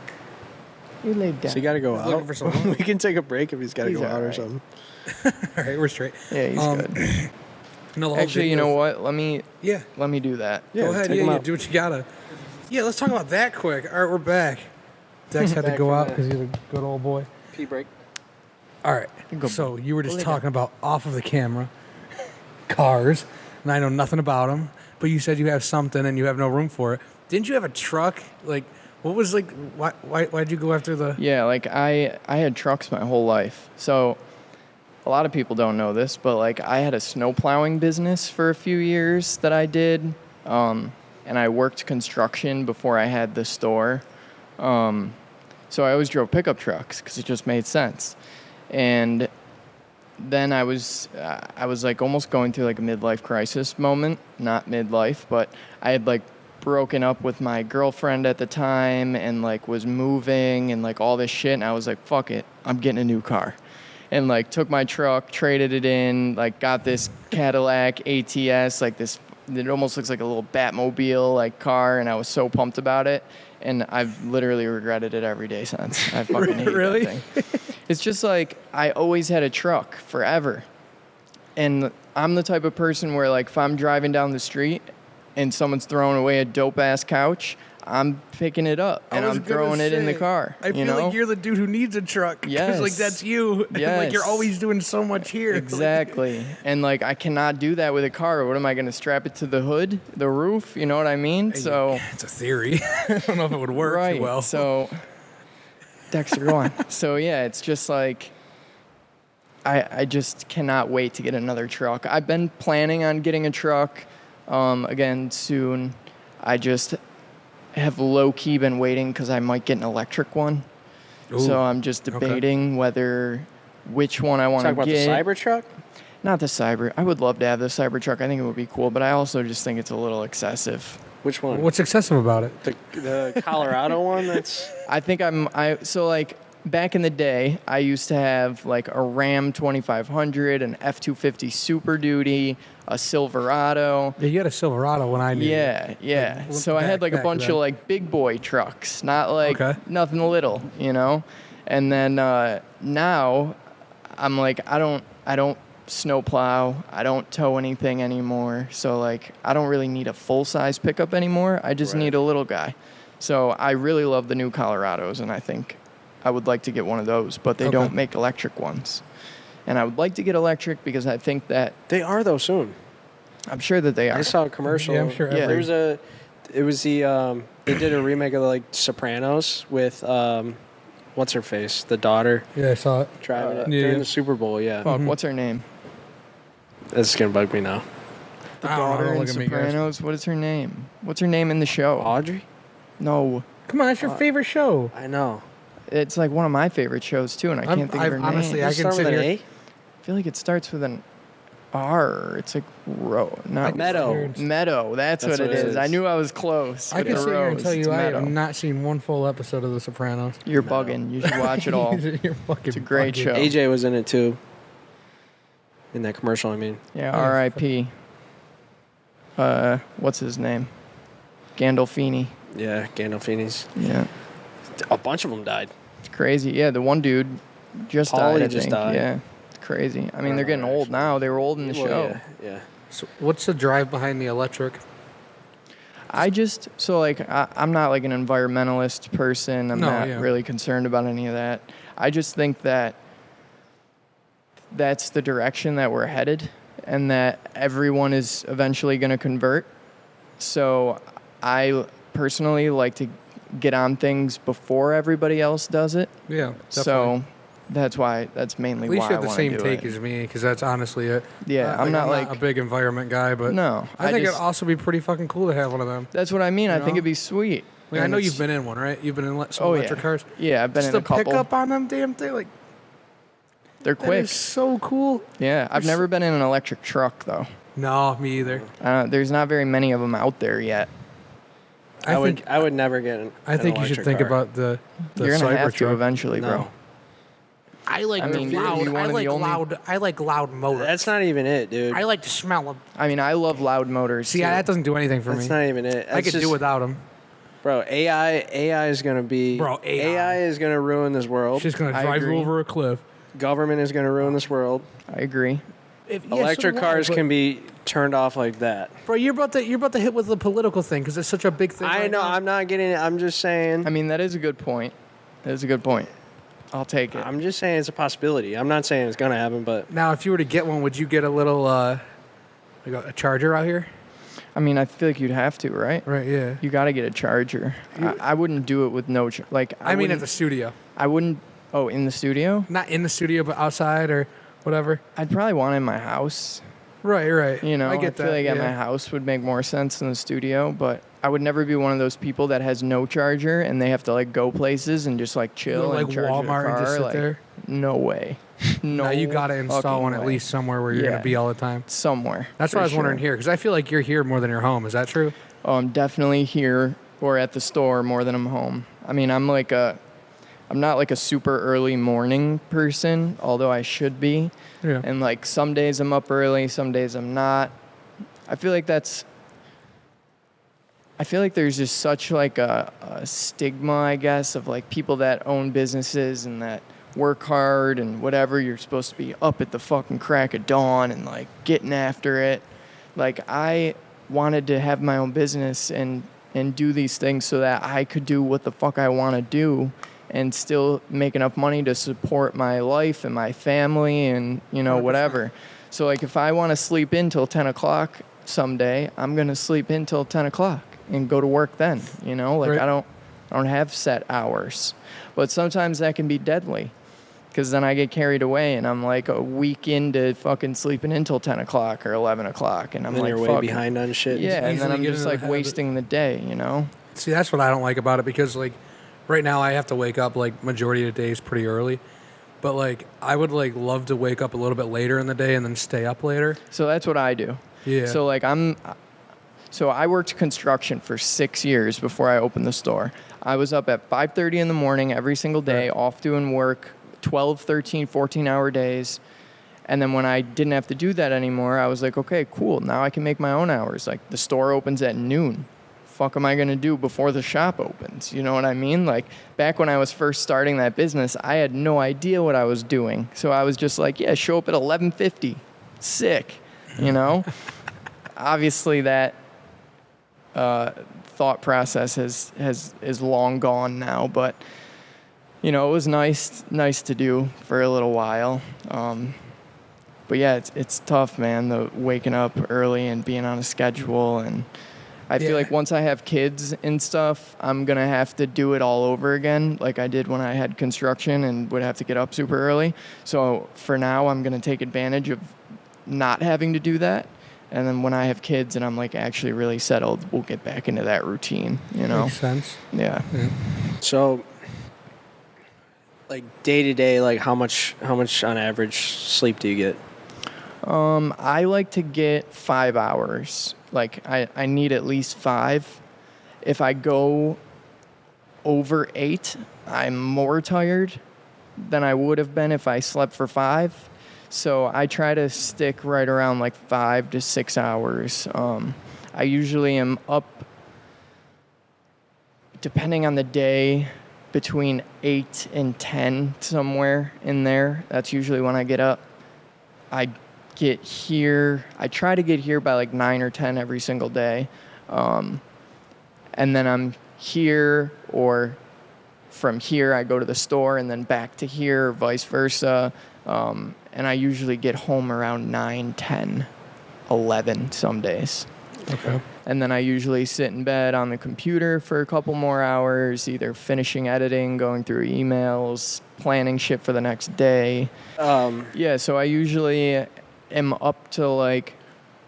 You laid down. So you got to go He's looking out. for someone. We can take a break if he's got to He's go out or alright. something. All right, we're straight. Yeah, he's good. No, the whole Actually, you video- know what? Let me do that. Yeah, Go ahead. take Yeah, him yeah, out. do what you gotta. Yeah, let's talk about that quick. All right, we're back. Dex had to Back go from out the- because he's a good old boy. Pee break. All right. Go- So you were just lay talking about off of the camera cars, and I know nothing about them. But you said you have something and you have no room for it. Didn't you have a truck? Like, what was like? Why'd you go after the? Yeah, like I had trucks my whole life. So a lot of people don't know this, but like I had a snow plowing business for a few years that I did. And I worked construction before I had the store. So I always drove pickup trucks because it just made sense. And then I was like almost going through like a midlife crisis moment, not midlife, but I had like broken up with my girlfriend at the time and like was moving and like all this shit. And I was like, fuck it, I'm getting a new car. And like took my truck, traded it in, like got this Cadillac ATS, like this, it almost looks like a little Batmobile like car. And I was so pumped about it. And I've literally regretted it every day since. I fucking hate Really? that thing. It's just like I always had a truck forever. And I'm the type of person where like if I'm driving down the street and someone's throwing away a dope ass couch, I'm picking it up and I was I'm gonna throwing it in the say, car. I feel like you're the dude who needs a truck. 'Cause, Yes. like that's you. And, like you're Yes. always doing so much here. Exactly. And like I cannot do that with a car. What am I going to strap it to the hood, the roof? You know what I mean? So It's a theory. I don't know if it would work right. too well. So Dexter, go on. So yeah, it's just like I just cannot wait to get another truck. I've been planning on getting a truck again soon. I just have low-key been waiting because I might get an electric one. Ooh, So I'm just debating which one I want Talk to about get. the Cybertruck? Not the Cyber. I would love to have the Cybertruck. I think it would be cool, but I also just think it's a little excessive. Which one? What's excessive about it? The Colorado one? That's I think so like back in the day, I used to have like a Ram 2500, an F250 Super Duty, a Silverado. Yeah, you had a Silverado when I knew. Yeah, yeah. Like, So I had like a back bunch then. of like big boy trucks, not like Okay. nothing little, you know? And then now I'm like I don't snow plow, I don't tow anything anymore. So like I don't really need a full-size pickup anymore. I just Right. need a little guy. So I really love the new Colorados and I think I would like to get one of those, but they Okay. don't make electric ones. And I would like to get electric because I think that they are though soon. I'm sure that they are. I saw a commercial. Yeah, I'm sure Yeah. There was they did a remake of like Sopranos with what's her face, the daughter Yeah, I saw it. driving it Yeah. during the Super Bowl. Yeah, Fuck, what's her name? that's gonna bug me now. The I don't know, daughter don't in look at me, guys. Sopranos. What is her name? What's her name in the show? Audrey. No, Come on, that's your favorite show. I know. it's like one of my favorite shows too, and I can't think of her honestly, name. I Does it can start sit with an here. A? I feel like it starts with an R. It's like not Meadow. Meadow. That's what it is. I knew I was close. I with can the sit here and rose. tell It's you I Meadow. have not seen one full episode of The Sopranos. You're bugging. You should watch it all. You're fucking It's a great bugging. show. AJ was in it too. In that commercial, I mean. Yeah, Yeah, R.I.P. What's his name? Gandolfini. Yeah, Gandolfini's. Yeah, A bunch of them died. it's crazy. Yeah, the one dude just Paulie died. I just think. died. Yeah, it's crazy. I mean, they're getting Right, old actually. now. They were old in the Well, show. Yeah. So what's the drive behind the electric? I'm not like an environmentalist person. I'm No, not yeah. really concerned about any of that. I just think that that's the direction that we're headed and that everyone is eventually going to convert. So I personally like to get on things before everybody else does it. Yeah, definitely. So that's mainly At least why you I have the want same to do take it. as me, because that's honestly it. Yeah, I'm not like- a big environment guy, but No, I think just- it'd also be pretty fucking cool to have one of them. That's what I mean. I You think know? it'd be sweet. Like, I And know it's- you've been in one, right? You've been in some Oh, electric yeah. cars. Yeah, I've been Just in a the couple. pickup on them damn thing, like They're that quick. is so cool. Yeah, I've never been in an electric truck though. No, me either. There's not very many of them out there yet. I would never get an I think you should electric think car. about the You're gonna have to Cybertruck. eventually, bro. No. I like I the mean, loud. you're one I of the like only- loud. I like loud motors. That's not even it, dude. I like to smell them. I mean, I love loud motors. See, too. that doesn't do anything for That's me. not even it. I That's could just, do without them. Bro, AI is gonna be. Bro, AI. is gonna ruin this world. She's gonna I drive you agree. over a cliff. Government is gonna ruin this world. I agree. Electric cars can be turned off like that. Bro, you're about to hit with the political thing because it's such a big thing. I right know. now. I'm not getting it. I'm just saying. I mean, that is a good point. That is a good point. I'll take it. I'm just saying it's a possibility. I'm not saying it's gonna happen, but Now, if you were to get one, would you get a little like a charger out here? I mean, I feel like you'd have to, right? Right. Yeah. You got to get a charger. I wouldn't do it with no like. I mean, at wouldn't- the studio, I wouldn't. Oh, in the studio? not in the studio, but outside or whatever. I'd probably want it in my house. Right. Right. You know, I get feel that. like at yeah. my house would make more sense than the studio, but I would never be one of those people that has no charger and they have to like go places and just like Go chill to, and like charge Walmart their car. and just sit like, there. No way. No. No, you got to install fucking one at way. least somewhere where you're Yeah. gonna be all the time. Somewhere. That's for what I was wondering sure. here because I feel like you're here more than you're home. Is that true? Oh, I'm definitely here or at the store more than I'm home. I mean, I'm not like a super early morning person, although I should be. Yeah. And like some days I'm up early, some days I'm not. I feel like there's just such like a stigma, I guess, of like people that own businesses and that work hard and whatever. You're supposed to be up at the fucking crack of dawn and like getting after it. Like I wanted to have my own business and do these things so that I could do what the fuck I want to do and still make enough money to support my life and my family and, you know, 100%. whatever. So like if I want to sleep in till 10 o'clock someday, I'm going to sleep in till 10 o'clock and go to work then, you know? Like Right. I don't have set hours. But sometimes that can be deadly because then I get carried away and I'm like a week into fucking sleeping until 10 o'clock or 11 o'clock. And I'm then like, you're way fuck. behind on shit. Yeah, and then easily I'm get just into the like habit. wasting the day, you know? See, that's what I don't like about it because, like, right now I have to wake up, like, majority of the days pretty early. But, like, I would, like, love to wake up a little bit later in the day and then stay up later. So that's what I do. Yeah. So like so I worked construction for 6 years before I opened the store. I was up at 5:30 in the morning every single day, Right. off doing work, 12, 13, 14-hour days. And then when I didn't have to do that anymore, I was like, okay, cool. Now I can make my own hours. Like the store opens at noon. Fuck am I going to do before the shop opens? You know what I mean? Like back when I was first starting that business, I had no idea what I was doing. So I was just like, yeah, show up at 11:50. Sick, you know? Obviously that thought process is long gone now, but you know, it was nice to do for a little while. But yeah, it's tough, man, the waking up early and being on a schedule. And I feel Yeah. like once I have kids and stuff, I'm going to have to do it all over again like I did when I had construction and would have to get up super early. So for now, I'm going to take advantage of not having to do that. And then when I have kids and I'm like actually really settled, we'll get back into that routine, you know? Makes sense. Yeah. So, like day to day, like how much on average sleep do you get? I like to get 5 hours. Like I need at least 5. If I go over 8, I'm more tired than I would have been if I slept for 5. So I try to stick right around like 5 to 6 hours. I usually am up, depending on the day, between 8 and 10, somewhere in there. That's usually when I get up. I try to get here by like 9 or 10 every single day. And then I'm here, or from here I go to the store and then back to here, or vice versa. And I usually get home around 9, 10, 11 some days. Okay. And then I usually sit in bed on the computer for a couple more hours, either finishing editing, going through emails, planning shit for the next day. Yeah, so I usually am up to like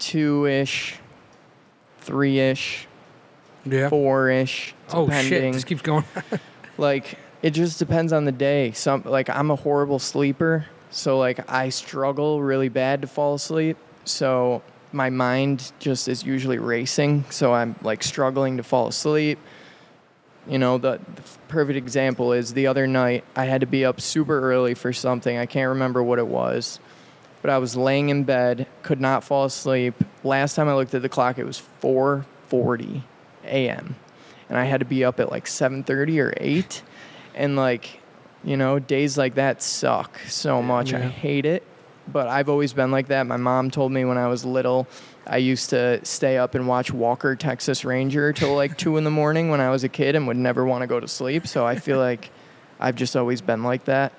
2-ish, 3-ish, Yeah. 4-ish, Oh, depending. shit. This keeps going. Like, it just depends on the day. I'm a horrible sleeper, so like I struggle really bad to fall asleep. So my mind just is usually racing, so I'm like struggling to fall asleep. You know, the perfect example is the other night I had to be up super early for something. I can't remember what it was, but I was laying in bed, could not fall asleep. Last time I looked at the clock, it was 4:40 a.m. and I had to be up at like 7:30 or 8. And like, you know, days like that suck so much. I hate it, but I've always been like that. My mom told me when I was little, I used to stay up and watch Walker, Texas Ranger till like 2 in the morning when I was a kid and would never want to go to sleep. So I feel like I've just always been like that.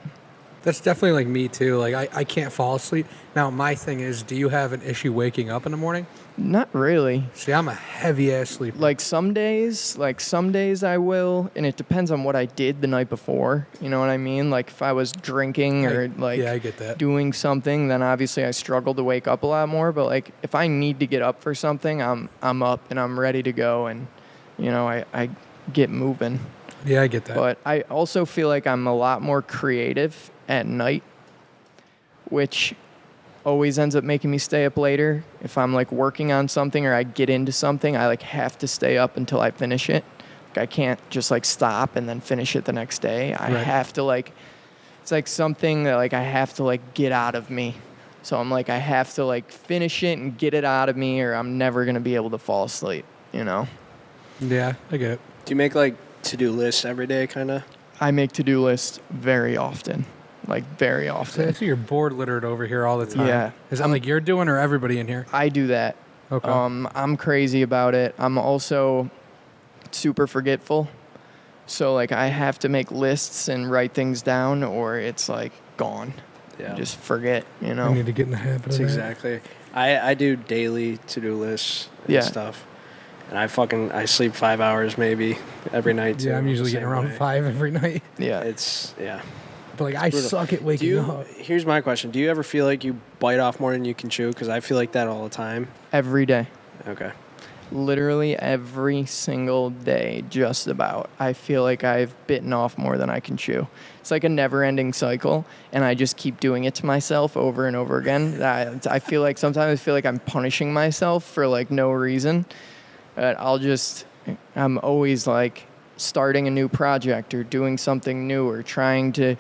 That's definitely like me too. Like I can't fall asleep. Now my thing is, do you have an issue waking up in the morning? Not really. See, I'm a heavy ass sleeper. Like some days I will, and it depends on what I did the night before. You know what I mean? Like if I was drinking or like yeah, I get that. doing something, then obviously I struggle to wake up a lot more. But like if I need to get up for something, I'm up and I'm ready to go, and you know I get moving. Yeah, I get that. But I also feel like I'm a lot more creative at night, which always ends up making me stay up later. If I'm like working on something or I get into something, I like have to stay up until I finish it. Like I can't just like stop and then finish it the next day. I have to like, it's like something that like I have to like get out of me. So I'm like, I have to like finish it and get it out of me or I'm never going to be able to fall asleep, you know? Yeah, I get it. Do you make like to-do lists every day, kind of? I make to-do lists very often. Like very So often. I see you're board littered over here all the time. Yeah. Is that like you're doing or everybody in here? I do that. Okay. I'm crazy about it. I'm also super forgetful. So like I have to make lists and write things down or it's like gone. Yeah. Just forget, you I know. need to get in the habit That's of that. exactly. I do daily to-do lists and stuff. And I sleep 5 hours maybe every night too. Yeah, I'm usually getting around 5 every night. Yeah. But like I brutal. suck at waking up. Here's my question. Do you ever feel like you bite off more than you can chew? Because I feel like that all the time. Every day. Okay. Literally every single day, just about. I feel like I've bitten off more than I can chew. It's like a never-ending cycle, and I just keep doing it to myself over and over again. I feel like sometimes I feel like I'm punishing myself for like no reason. But I'm always like starting a new project or doing something new or trying to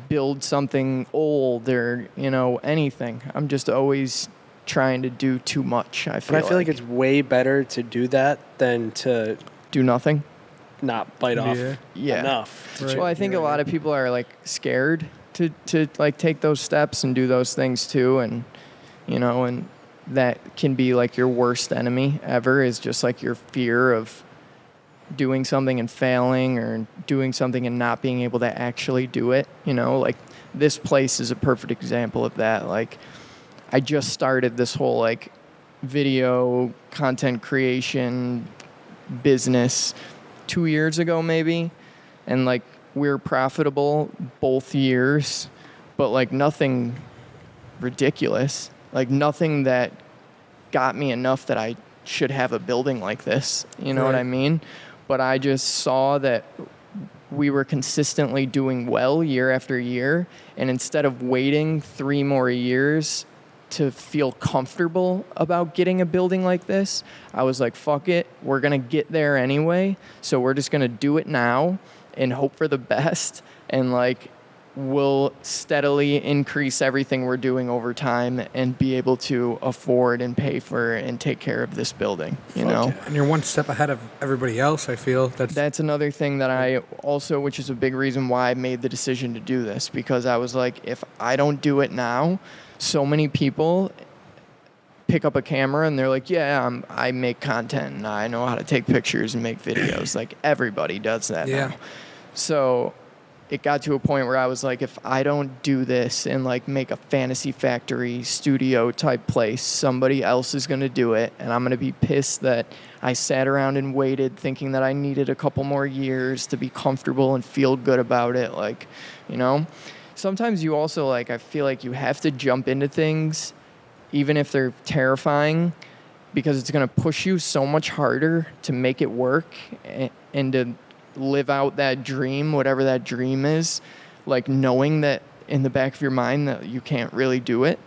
build something old or, you know, anything. I'm just always trying to do too much. I feel like it's way better to do that than to do nothing. Not bite off enough. Right. Well, I think a lot of people are like scared to like take those steps and do those things too, and you know, and that can be like your worst enemy ever is just like your fear of doing something and failing or doing something and not being able to actually do it. You know, like this place is a perfect example of that. Like I just started this whole like video content creation business 2 years ago maybe, and like we're profitable both years, but like nothing ridiculous, like nothing that got me enough that I should have a building like this, you know what I mean? But I just saw that we were consistently doing well year after year, and instead of waiting 3 more years to feel comfortable about getting a building like this, I was like, fuck it, we're going to get there anyway, so we're just going to do it now and hope for the best, and like we'll steadily increase everything we're doing over time and be able to afford and pay for and take care of this building, you know? Yeah. And you're one step ahead of everybody else, I feel. That's another thing that I also, which is a big reason why I made the decision to do this, because I was like, if I don't do it now, so many people pick up a camera and they're like, yeah, I make content and I know how to take pictures and make videos. Like everybody does that now. So it got to a point where I was like, if I don't do this and like make a fantasy factory studio type place, somebody else is going to do it. And I'm going to be pissed that I sat around and waited thinking that I needed a couple more years to be comfortable and feel good about it. Like, you know, sometimes you also like, I feel like you have to jump into things even if they're terrifying, because it's going to push you so much harder to make it work and to live out that dream, whatever that dream is, like knowing that in the back of your mind that you can't really do it.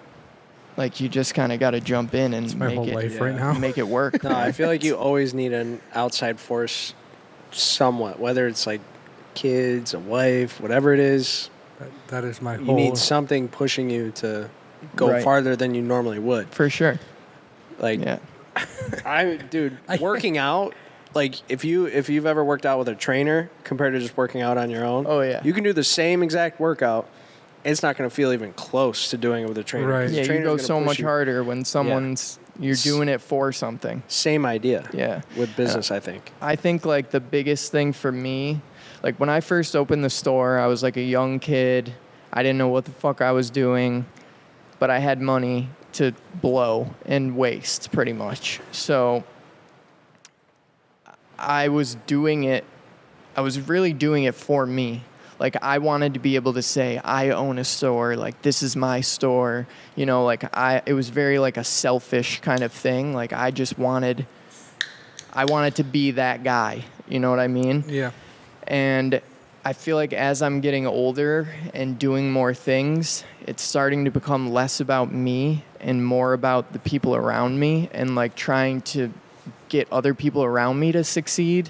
Like you just kind of got to jump in and My make whole it life Yeah. right now. make it work. No, I feel like you always need an outside force somewhat, whether it's like kids, a wife, whatever it is. That is my You whole. need something pushing you to go Right. farther than you normally would. For sure. Like, Yeah. dude, working out. Like if you've ever worked out with a trainer compared to just working out on your own. Oh, yeah. You can do the same exact workout. It's not going to feel even close to doing it with a trainer. Right. 'cause the Yeah, you trainer's go gonna so push much you. harder when someone's you're doing it for something. Same idea. Yeah. With business, I think. I think like the biggest thing for me, like when I first opened the store, I was like a young kid. I didn't know what the fuck I was doing, but I had money to blow and waste pretty much. So I was doing it. I was really doing it for me. Like I wanted to be able to say I own a store, like this is my store, you know, like it was very like a selfish kind of thing. Like I wanted to be that guy, you know what I mean? Yeah. And I feel like as I'm getting older and doing more things, it's starting to become less about me and more about the people around me and like trying to get other people around me to succeed.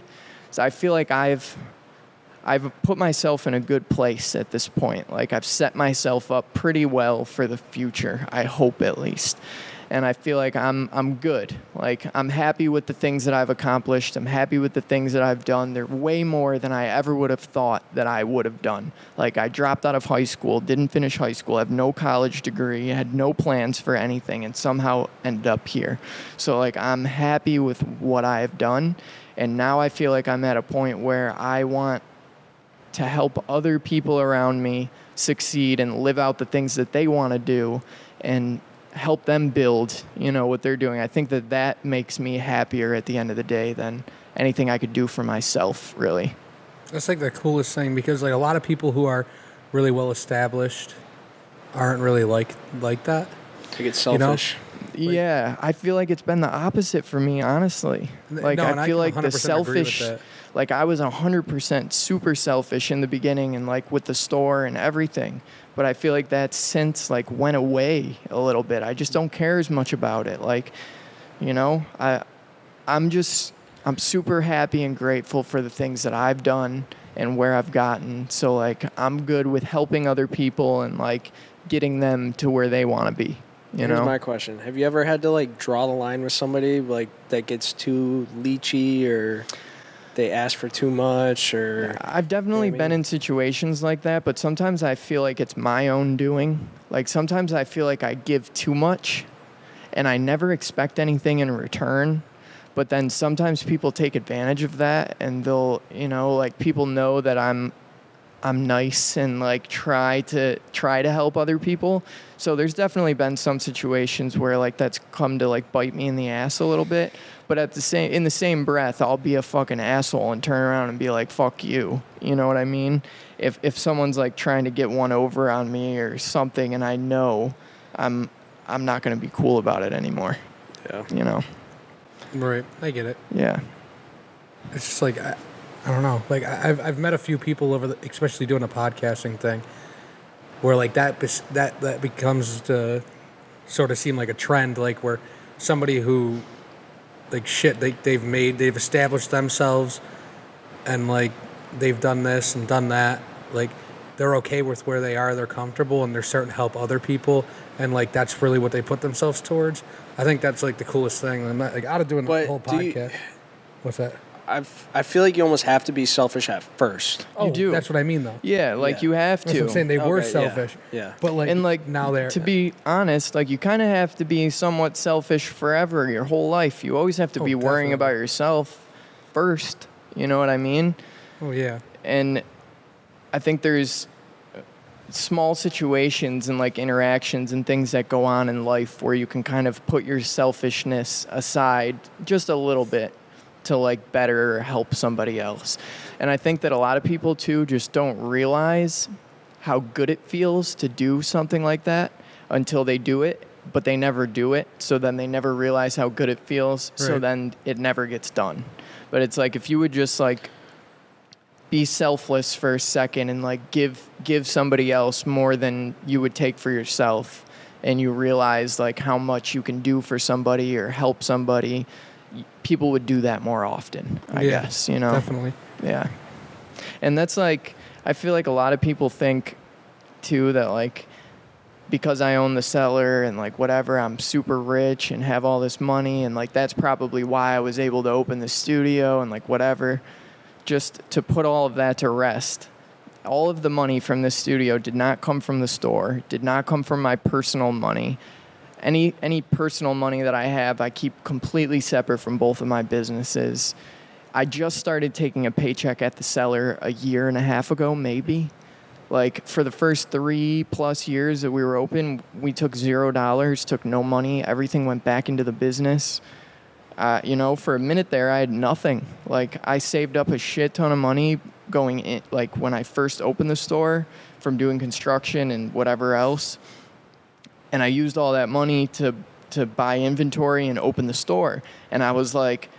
So I feel like I've put myself in a good place at this point. Like I've set myself up pretty well for the future, I hope at least. And I feel like I'm good. Like I'm happy with the things that I've accomplished. I'm happy with the things that I've done. They're way more than I ever would have thought that I would have done. Like I dropped out of high school, didn't finish high school, have no college degree, had no plans for anything, and somehow ended up here. So like I'm happy with what I've done. And now I feel like I'm at a point where I want to help other people around me succeed and live out the things that they want to do and help them build, you know, what they're doing. I think that makes me happier at the end of the day than anything I could do for myself, really. That's like the coolest thing because like a lot of people who are really well established aren't really like that. I get selfish. Yeah, I feel like it's been the opposite for me, honestly. Like No, and I I feel can like the 100% agree with selfish, that. like I was 100% super selfish in the beginning and like with the store and everything. But I feel like that since like went away a little bit. I just don't care as much about it. Like, you know, I'm super happy and grateful for the things that I've done and where I've gotten. So like I'm good with helping other people and like getting them to where they want to be. You Here's know? my question. Have you ever had to like draw the line with somebody like that gets too leechy or they ask for too much or I've definitely been in situations like that, but sometimes I feel like it's my own doing. Like sometimes I feel like I give too much and I never expect anything in return. But then sometimes people take advantage of that and they'll, you know, like people know that I'm nice and like try to help other people. So there's definitely been some situations where like that's come to like bite me in the ass a little bit. But in the same breath, I'll be a fucking asshole and turn around and be like, fuck you. You know what I mean? If someone's like trying to get one over on me or something and I know I'm not going to be cool about it anymore. yeah. You know? Right. I get it. Yeah. It's just like I don't know. Like I've met a few people especially doing a podcasting thing, where like that becomes to sort of seem like a trend, like where somebody who like shit they've established themselves, and like they've done this and done that, like they're okay with where they are, they're comfortable, and they're starting to help other people, and like that's really what they put themselves towards. I think that's like the coolest thing. I'm not, like out of doing the whole podcast. What's that? I feel like you almost have to be selfish at first. Oh, do. That's what I mean, though. Yeah, like Yeah. you have That's to. what I'm saying. They were Okay, yeah, selfish. yeah. But like, And like now they're to be honest, like you kind of have to be somewhat selfish forever, your whole life. You always have to be worrying definitely. about yourself first. You know what I mean? Oh yeah. And I think there's small situations and like interactions and things that go on in life where you can kind of put your selfishness aside just a little bit to like better help somebody else. And I think that a lot of people too just don't realize how good it feels to do something like that until they do it, but they never do it. So then they never realize how good it feels. So Right. then it never gets done. But it's like if you would just like be selfless for a second and like give somebody else more than you would take for yourself, and you realize like how much you can do for somebody or help somebody, people would do that more often, I guess, you know? Definitely. Yeah. And that's like, I feel like a lot of people think too that like, because I own the Cellar and like whatever, I'm super rich and have all this money, and like that's probably why I was able to open the studio and like whatever. Just to put all of that to rest, all of the money from this studio did not come from the store, did not come from my personal money. Any personal money that I have, I keep completely separate from both of my businesses. I just started taking a paycheck at the Cellar a year and a half ago, maybe. Like for the first 3+ years that we were open, we took $0, took no money. Everything went back into the business. You know, for a minute there, I had nothing. Like I saved up a shit ton of money going in, like when I first opened the store from doing construction and whatever else. And I used all that money to buy inventory and open the store. And I was like,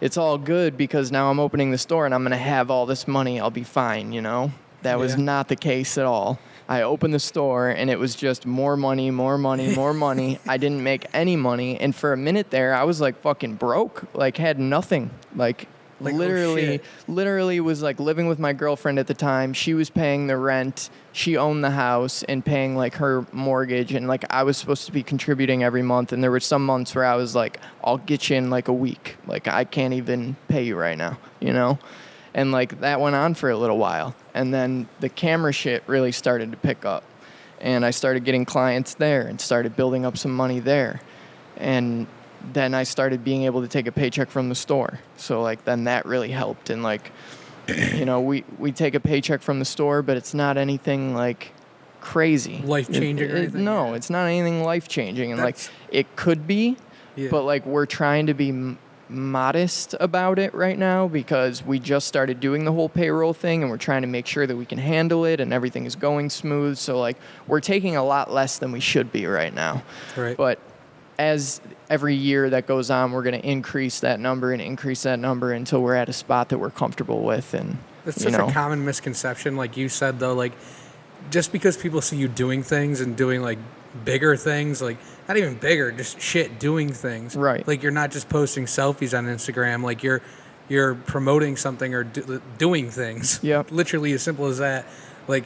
it's all good because now I'm opening the store and I'm going to have all this money. I'll be fine, you know? That was not the case at all. I opened the store and it was just more money, more money, more money. I didn't make any money. And for a minute there, I was like fucking broke, like had nothing. Like literally was like living with my girlfriend at the time. She was paying the rent. She owned the house and paying like her mortgage. And like I was supposed to be contributing every month. And there were some months where I was like, I'll get you in like a week. Like I can't even pay you right now, you know? And like that went on for a little while. And then the camera shit really started to pick up. And I started getting clients there and started building up some money there. And then I started being able to take a paycheck from the store. So like then that really helped. And like, you know, we take a paycheck from the store, but it's not anything like crazy. Life-changing or anything? No, it's not anything life-changing. And like it could be, but like we're trying to be modest about it right now because we just started doing the whole payroll thing and we're trying to make sure that we can handle it and everything is going smooth. So like we're taking a lot less than we should be right now. Right. But as every year that goes on, we're going to increase that number until we're at a spot that we're comfortable with. And that's such a common misconception. Like you said though, like just because people see you doing things and doing like bigger things, like not even bigger, just shit doing things. Right. Like you're not just posting selfies on Instagram. Like you're promoting something or doing things. Yep. Literally as simple as that. Like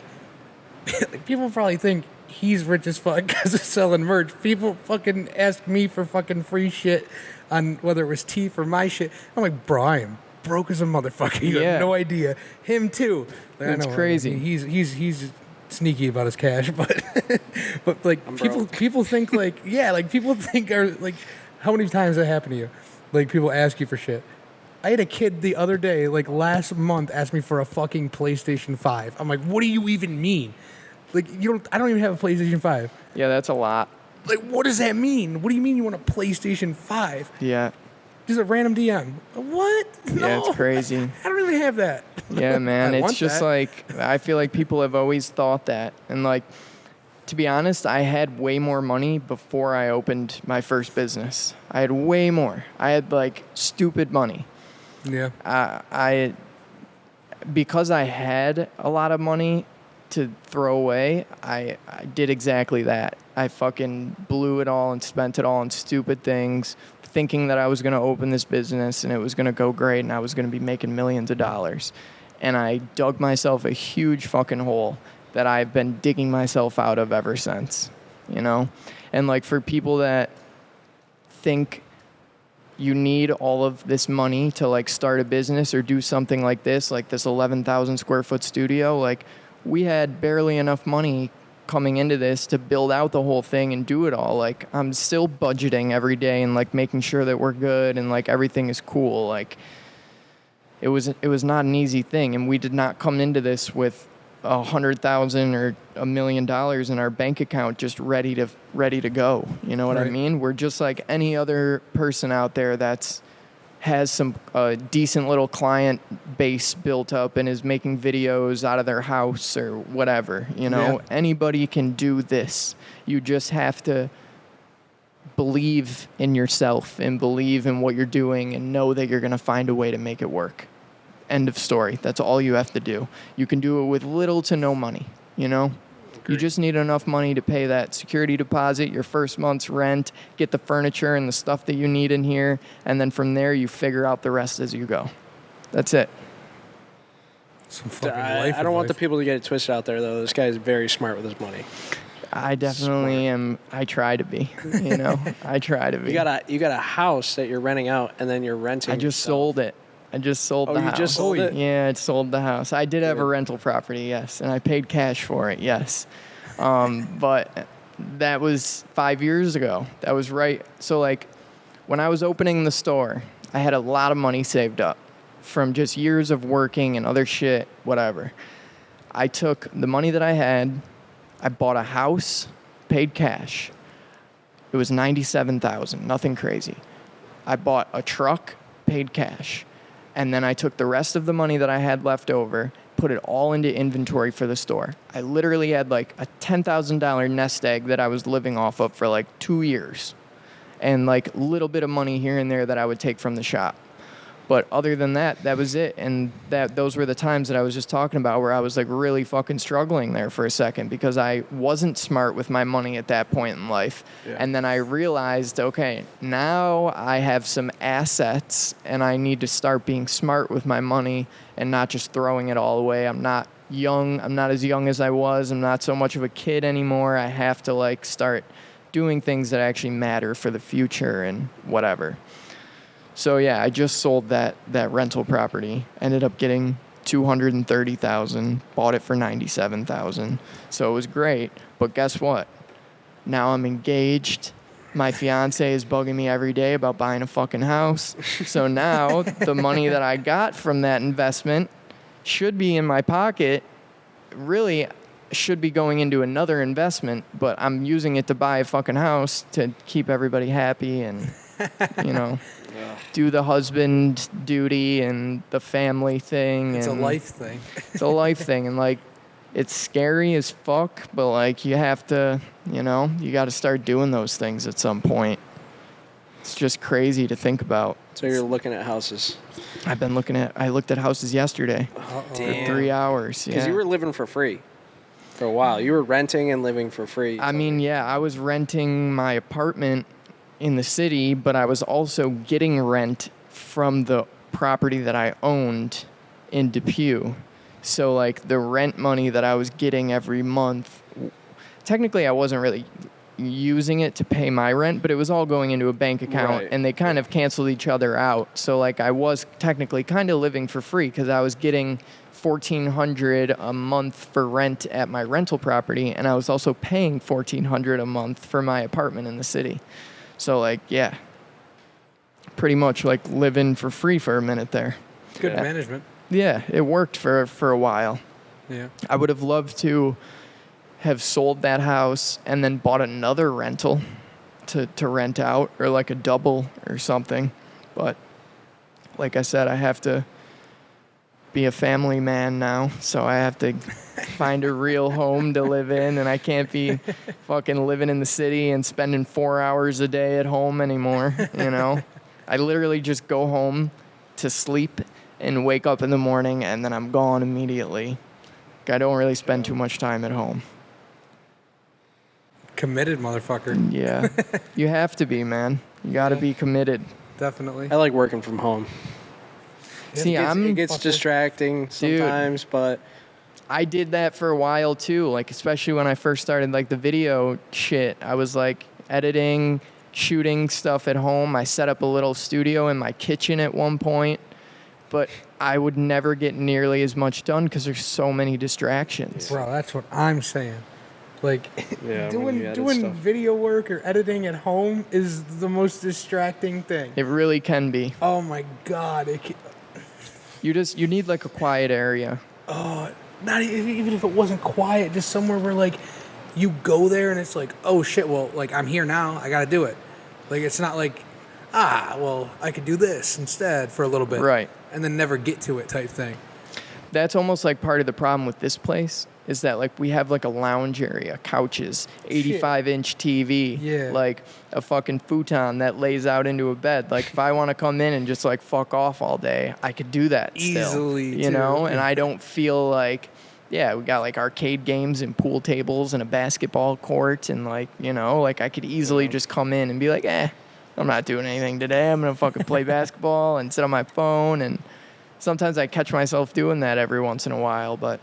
people probably think he's rich as fuck because of selling merch. People fucking ask me for fucking free shit on whether it was teeth or my shit. I'm like, bro, I am broke as a motherfucker. You have no idea. Him too. Like, That's crazy. He's sneaky about his cash, but like people think like people think are like, how many times that happened to you? Like people ask you for shit. I had a kid the other day, like last month, ask me for a fucking PlayStation 5. I'm like, what do you even mean? Like I don't even have a PlayStation 5. Yeah, that's a lot. Like what does that mean? What do you mean you want a PlayStation 5? Yeah. Just a random DM. What? No, yeah, it's crazy. I don't even have that. Yeah, man. I It's want just that. like, I feel like people have always thought that. And like, to be honest, I had way more money before I opened my first business. I had way more. I had like stupid money. Yeah. Because I had a lot of money to throw away, I did exactly that. I fucking blew it all and spent it all on stupid things, thinking that I was going to open this business and it was going to go great and I was going to be making millions of dollars. And I dug myself a huge fucking hole that I've been digging myself out of ever since, you know? And like for people that think you need all of this money to like start a business or do something like this 11,000 square foot studio, like we had barely enough money coming into this to build out the whole thing and do it all. Like I'm still budgeting every day and like making sure that we're good and like everything is cool. Like it was not an easy thing, and we did not come into this with $100,000 or $1 million in our bank account just ready to go. You know what I mean? We're just like any other person out there that's has some decent little client base built up and is making videos out of their house or whatever, you know. Anybody can do this. You just have to believe in yourself and believe in what you're doing and know that you're going to find a way to make it work. End of story. That's all you have to do. You can do it with little to no money, you know. You just need enough money to pay that security deposit, your first month's rent, get the furniture and the stuff that you need in here, and then from there you figure out the rest as you go. That's it. Some fucking life I don't want the advice. people to get it twisted out there, though. This guy is very smart with his money. I definitely am. I try to be. I try to be. You got a house that you're renting out, and then you're renting. I just stuff. sold it. I just sold the you house. just sold it? Yeah, I sold the house. I did have a rental property, yes, and I paid cash for it, yes. But that was 5 years ago. That was right. So, like, when I was opening the store, I had a lot of money saved up from just years of working and other shit, whatever. I took the money that I had, I bought a house, paid cash. It was $97,000, nothing crazy. I bought a truck, paid cash. And then I took the rest of the money that I had left over, put it all into inventory for the store. I literally had like a $10,000 nest egg that I was living off of for like 2 years. And like a little bit of money here and there that I would take from the shop. But other than that, that was it. And those were the times that I was just talking about where I was like really fucking struggling there for a second because I wasn't smart with my money at that point in life. Yeah. And then I realized, okay, now I have some assets and I need to start being smart with my money and not just throwing it all away. I'm not young. I'm not as young as I was. I'm not so much of a kid anymore. I have to like start doing things that actually matter for the future and whatever. So yeah, I just sold that rental property. Ended up getting $230,000. Bought it for $97,000. So it was great. But guess what? Now I'm engaged. My fiance is bugging me every day about buying a fucking house. So now the money that I got from that investment should be in my pocket. Really should be going into another investment, but I'm using it to buy a fucking house to keep everybody happy and do the husband duty and the family thing. It's a life thing. It's a life thing. And, like, it's scary as fuck, but, like, you have to, you got to start doing those things at some point. It's just crazy to think about. So you're looking at houses. I looked at houses yesterday for 3 hours. Because you were living for free for a while. You were renting and living for free. I mean, yeah, I was renting my apartment in the city, but I was also getting rent from the property that I owned in Depew. So, like, the rent money that I was getting every month, technically I wasn't really using it to pay my rent, but it was all going into a bank account, and they kind of canceled each other out. So, like, I was technically kind of living for free because I was getting $1,400 a month for rent at my rental property, and I was also paying $1,400 a month for my apartment in the city. So, like, yeah, pretty much like living for free for a minute there. Good management. Yeah, it worked for a while. Yeah. I would have loved to have sold that house and then bought another rental to rent out, or like a double or something. But like I said, I have to be a family man now, so I have to find a real home to live in, and I can't be fucking living in the city and spending 4 hours a day at home anymore, I literally just go home to sleep and wake up in the morning, and then I'm gone immediately. I don't really spend too much time at home. Committed motherfucker. Yeah. You have to be, man. You got to be committed. Definitely. I like working from home. See, it gets distracting sometimes, but I did that for a while too, like especially when I first started like the video shit. I was like editing, shooting stuff at home. I set up a little studio in my kitchen at one point, but I would never get nearly as much done because there's so many distractions. Bro, that's what I'm saying. Like, Yeah, doing video work or editing at home is the most distracting thing. It really can be. Oh my God. You need like a quiet area. Not even if it wasn't quiet, just somewhere where like you go there and it's like, oh shit, well, like I'm here now, I gotta do it. Like it's not like, well, I could do this instead for a little bit. Right. And then never get to it type thing. That's almost like part of the problem with this place is that like we have like a lounge area, couches, 85-inch TV, like a fucking futon that lays out into a bed. Like if I want to come in and just like fuck off all day, I could do that easily, still, and I don't feel like yeah, we got like arcade games and pool tables and a basketball court, and like, you know, like I could easily just come in and be like, I'm not doing anything today. I'm gonna fucking play basketball and sit on my phone. And sometimes I catch myself doing that every once in a while, but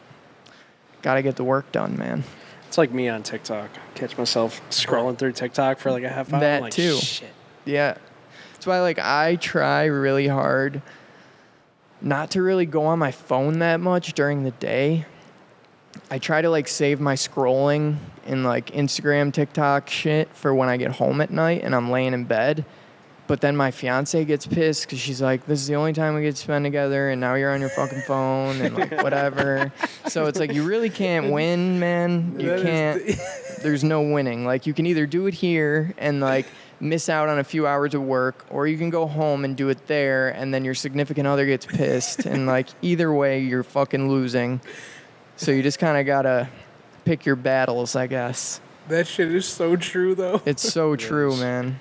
gotta get the work done, man. It's like me on TikTok. Catch myself scrolling through TikTok for like a half hour. That I'm like, too. Shit. Yeah. That's why, like, I try really hard not to really go on my phone that much during the day. I try to, like, save my scrolling in, like, Instagram, TikTok shit for when I get home at night and I'm laying in bed. But then my fiance gets pissed because she's like, this is the only time we get to spend together, and now you're on your fucking phone and, like, whatever. So it's like, you really can't win, man. You can't. There's no winning. Like, you can either do it here and, like, miss out on a few hours of work, or you can go home and do it there, and then your significant other gets pissed. And, like, either way, you're fucking losing. So you just kind of got to pick your battles, I guess. That shit is so true, though. It's so true, man.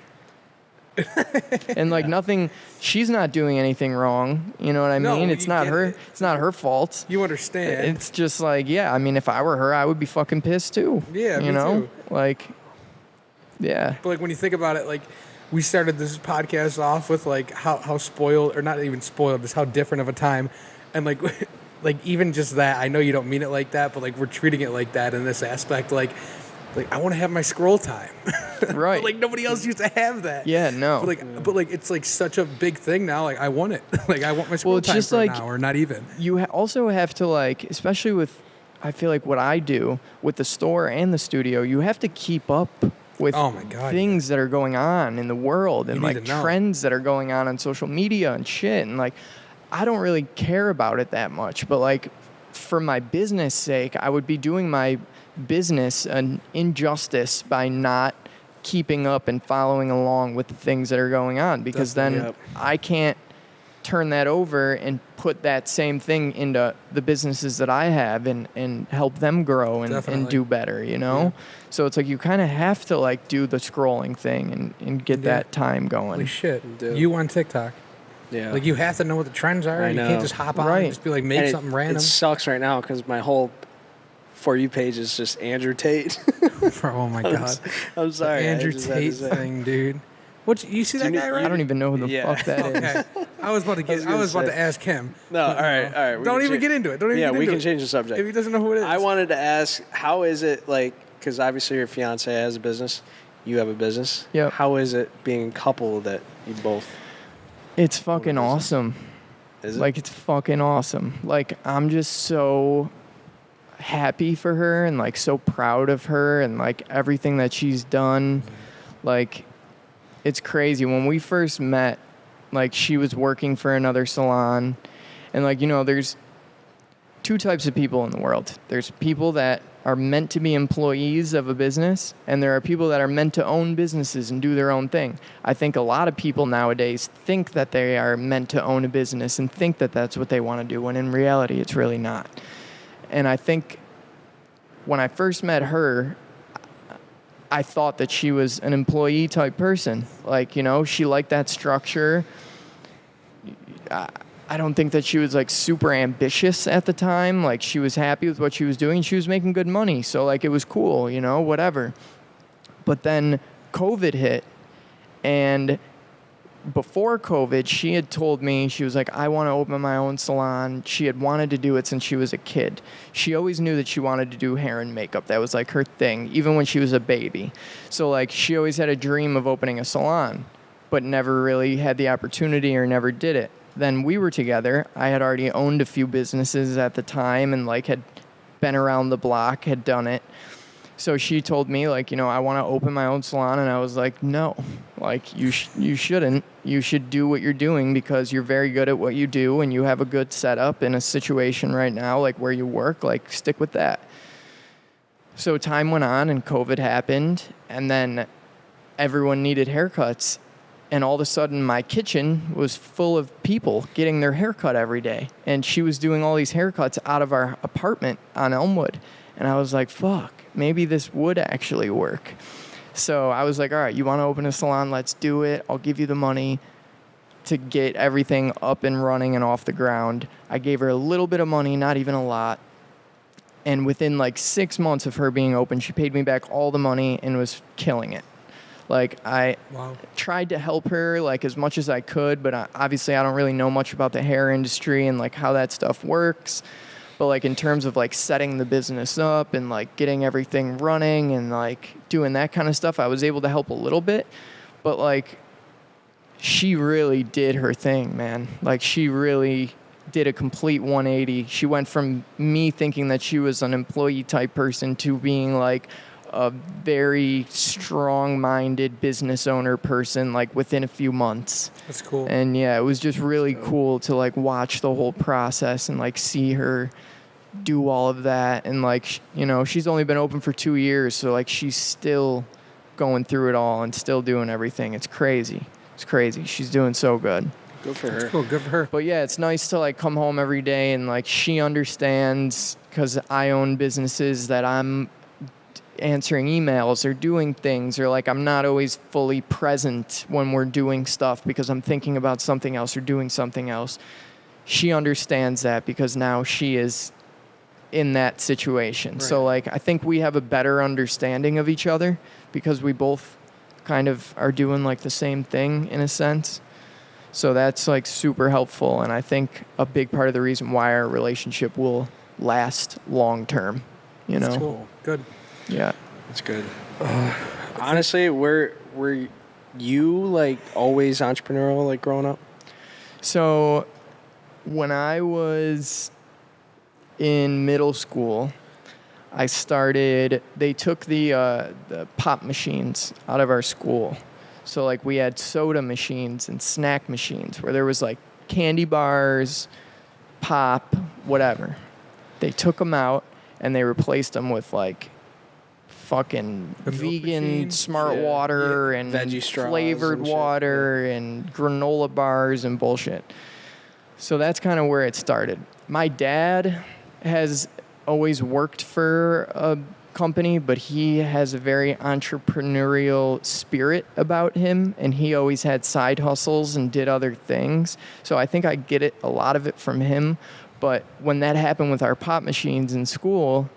And like nothing, she's not doing anything wrong. You know what I No, mean? It's you not get her. it. It's not her fault. You understand. It's just like, yeah. I mean, if I were her, I would be fucking pissed too. Yeah, you me know, too. like, yeah. But like when you think about it, like we started this podcast off with like how spoiled, or not even spoiled, just how different of a time, and like like even just that. I know you don't mean it like that, but like we're treating it like that in this aspect. Like I want to have my scroll time. Right. But like nobody else used to have that. Yeah, no. But like it's like such a big thing now. Like I want it. Like I want my scroll it's time just for like an hour, not even. You also have to, like, especially with, I feel like what I do with the store and the studio, you have to keep up with Oh my God, things that are going on in the world and You need like to know. trends that are going on social media and shit. And like, I don't really care about it that much, but like for my business sake, I would be doing my business an injustice by not keeping up and following along with the things that are going on, because Definitely, then yep. I can't turn that over and put that same thing into the businesses that I have and help them grow and Definitely. do better, you know? Yeah. So it's like you kind of have to like do the scrolling thing and get Yeah. that time going. Holy shit. Dude. You on TikTok. Yeah. Like you have to know what the trends are. I You know. can't just hop on Right. and just be like make And something random. It sucks right now because my whole For You page is just Andrew Tate. Oh my god. I'm sorry. Andrew I just had to Tate say. thing, dude. What you see that you guy need- right? I don't even know who the Yeah. fuck that is. Okay. I was about to get. I gonna was about say. to ask him. No, all right. we Don't can even cha- get into it. Don't even. Yeah, get we into can it. change the subject. If he doesn't know who it is. I wanted to ask, how is it like? Because obviously your fiance has a business, you have a business. Yep. How is it being a couple that you both? It's fucking What is it? awesome. Is it? Like, it's fucking awesome. Like, I'm just so happy for her and, like, so proud of her and, like, everything that she's done. Like, it's crazy. When we first met, like, she was working for another salon. And, like, you know, there's two types of people in the world. There's people that are meant to be employees of a business, and there are people that are meant to own businesses and do their own thing. I think a lot of people nowadays think that they are meant to own a business and think that that's what they want to do, when in reality, it's really not. And I think when I first met her, I thought that she was an employee type person. Like, you know, she liked that structure. I don't think that she was like super ambitious at the time. Like, she was happy with what she was doing. She was making good money. So like, it was cool, you know, whatever. But then COVID hit, and before COVID, she had told me, she was like, I want to open my own salon. She had wanted to do it since she was a kid. She always knew that she wanted to do hair and makeup. That was like her thing, even when she was a baby. So like, she always had a dream of opening a salon, but never really had the opportunity or never did it. Then we were together. I had already owned a few businesses at the time and like had been around the block, had done it. So she told me, like, you know, I want to open my own salon. And I was like, no, like, you shouldn't. You should do what you're doing because you're very good at what you do and you have a good setup in a situation right now, like where you work, like, stick with that. So time went on and COVID happened, and then everyone needed haircuts. And all of a sudden, my kitchen was full of people getting their haircut every day. And she was doing all these haircuts out of our apartment on Elmwood. And I was like, fuck, maybe this would actually work. So I was like, all right, you want to open a salon? Let's do it. I'll give you the money to get everything up and running and off the ground. I gave her a little bit of money, not even a lot. And within like 6 months of her being open, she paid me back all the money and was killing it. Like I tried to help her like as much as I could, but obviously I don't really know much about the hair industry and like how that stuff works. But like in terms of like setting the business up and like getting everything running and like doing that kind of stuff, I was able to help a little bit. But like she really did her thing, man. Like she really did a complete 180. She went from me thinking that she was an employee type person to being like a very strong-minded business owner person like within a few months. That's cool. And yeah, it was just really cool to like watch the whole process and like see her do all of that. And like, you know, she's only been open for 2 years, so like she's still going through it all and still doing everything. It's crazy. It's crazy. She's doing so good. Good for her. That's cool. Good for her. But yeah, it's nice to like come home every day and like she understands because I own businesses that I'm answering emails or doing things, or like I'm not always fully present when we're doing stuff because I'm thinking about something else or doing something else. She understands that because now she is in that situation. Right. So like I think we have a better understanding of each other because we both kind of are doing like the same thing in a sense. So that's like super helpful, and I think a big part of the reason why our relationship will last long term. You know, That's cool. Good. Yeah, that's good. Honestly, were you like always entrepreneurial like growing up? So when I was in middle school, I started. They took the pop machines out of our school. So, like, we had soda machines and snack machines where there was, like, candy bars, pop, whatever. They took them out, and they replaced them with, like, fucking vegan machines? smart water and veggie straws flavored and shit. water and granola bars and bullshit. So that's kind of where it started. My dad has always worked for a company, but he has a very entrepreneurial spirit about him, and he always had side hustles and did other things. So I think I get it, a lot of it from him. But when that happened with our pop machines in school,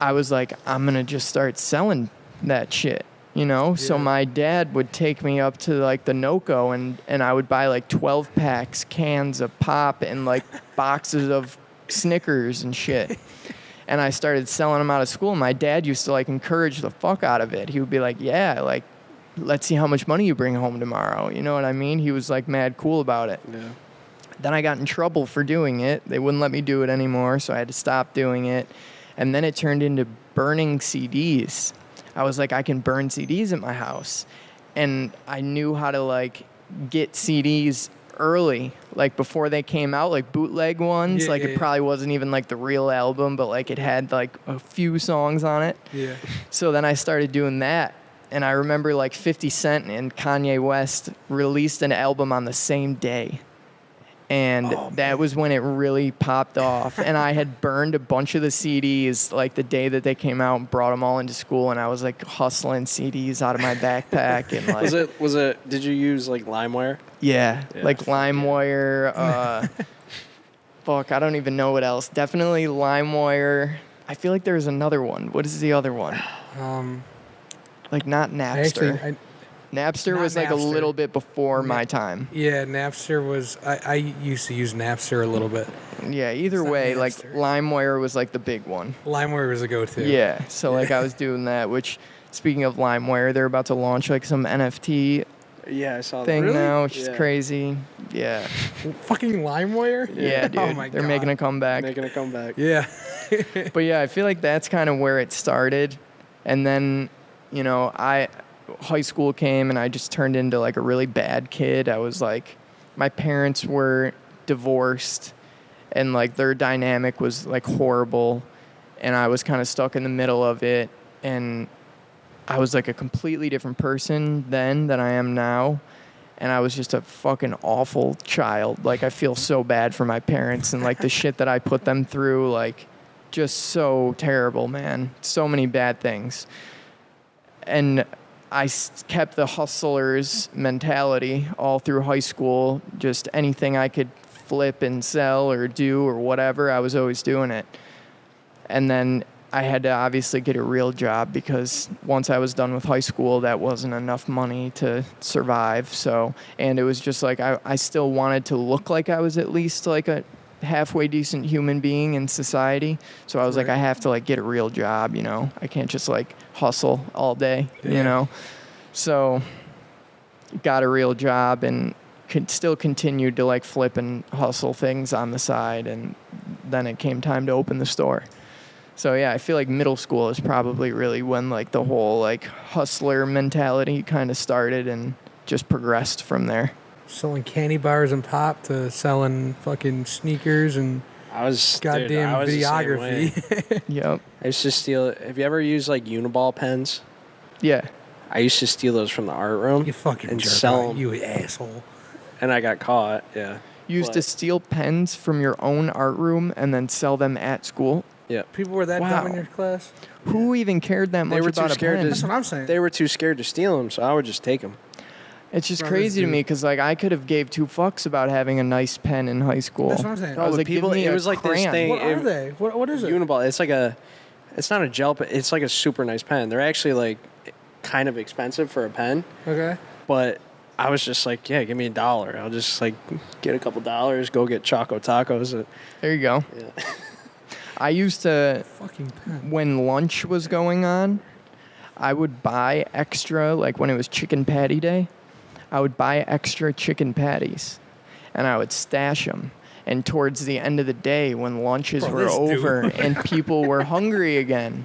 I was like, I'm gonna just start selling that shit, you know? Yeah. So my dad would take me up to like the NOCO and I would buy like 12 packs, cans of pop and like boxes of Snickers and shit. And I started selling them out of school. My dad used to like encourage the fuck out of it. He would be like, yeah, like, let's see how much money you bring home tomorrow. You know what I mean? He was like mad cool about it. Yeah. Then I got in trouble for doing it. They wouldn't let me do it anymore, so I had to stop doing it. And then it turned into burning CDs. I was like, I can burn CDs at my house. And I knew how to like get CDs early, like before they came out, like bootleg ones. It probably wasn't even like the real album, but like it had like a few songs on it. Yeah. So then I started doing that, and I remember like 50 Cent and Kanye West released an album on the same day. And that was when it really popped off. And I had burned a bunch of the CDs like the day that they came out and brought them all into school. And I was like hustling CDs out of my backpack. And like, was it? Did you use like LimeWire? Yeah, like LimeWire. Fuck, I don't even know what else. Definitely LimeWire. I feel like there's another one. What is the other one? Like not Napster. Napster was like a little bit before my time. Yeah, Napster was. I used to use Napster a little bit. Yeah, either way, like LimeWire was like the big one. LimeWire was a go-to. Yeah, so like I was doing that. Which, speaking of LimeWire, they're about to launch like some NFT. Yeah, I saw thing that. Really? Now, which is crazy. Yeah. Fucking LimeWire? Yeah, dude. Oh my God. They're making a comeback. Yeah. But yeah, I feel like that's kind of where it started, and then, you know, high school came and I just turned into like a really bad kid. I was like, my parents were divorced and like their dynamic was like horrible, and I was kind of stuck in the middle of it, and I was like a completely different person then than I am now, and I was just a fucking awful child. Like I feel so bad for my parents and like the shit that I put them through, like just so terrible, man. So many bad things. And I kept the hustler's mentality all through high school. Just anything I could flip and sell or do or whatever, I was always doing it. And then I had to obviously get a real job because once I was done with high school, that wasn't enough money to survive. So, and it was just like I still wanted to look like I was at least like a halfway decent human being in society. So I was like, I have to like get a real job, you know. I can't just like hustle all day, you know. So got a real job and still continued to like flip and hustle things on the side. And then it came time to open the store. So yeah, I feel like middle school is probably really when like the whole like hustler mentality kind of started and just progressed from there. Selling candy bars and pop to selling fucking sneakers and goddamn videography. Yep. I used to steal. Have you ever used like Uniball pens? Yeah. I used to steal those from the art room. You fucking and jerk sell out, them. you asshole. And I got caught. Yeah. You used to steal pens from your own art room and then sell them at school. Yeah. People were that dumb in your class? Who even cared that much They were about too a scared pen? to. That's what I'm saying. They were too scared to steal them, so I would just take them. It's just Brothers crazy to do. me because like I could have gave two fucks about having a nice pen in high school. That's what I'm saying. I was but like, people- give me it a was like this crayon. thing- What are they? What is it? Uniball. It's like a. It's not a gel pen. It's like a super nice pen. They're actually like kind of expensive for a pen, Okay. but I was just like, yeah, give me $1. I'll just like get a couple dollars, go get Choco Tacos. There you go. Yeah. I used to, Fucking pen. when lunch was going on, I would buy extra, like when it was chicken patty day, I would buy extra chicken patties and I would stash them. And towards the end of the day, when lunches Bro, were this dude. over and people were hungry again,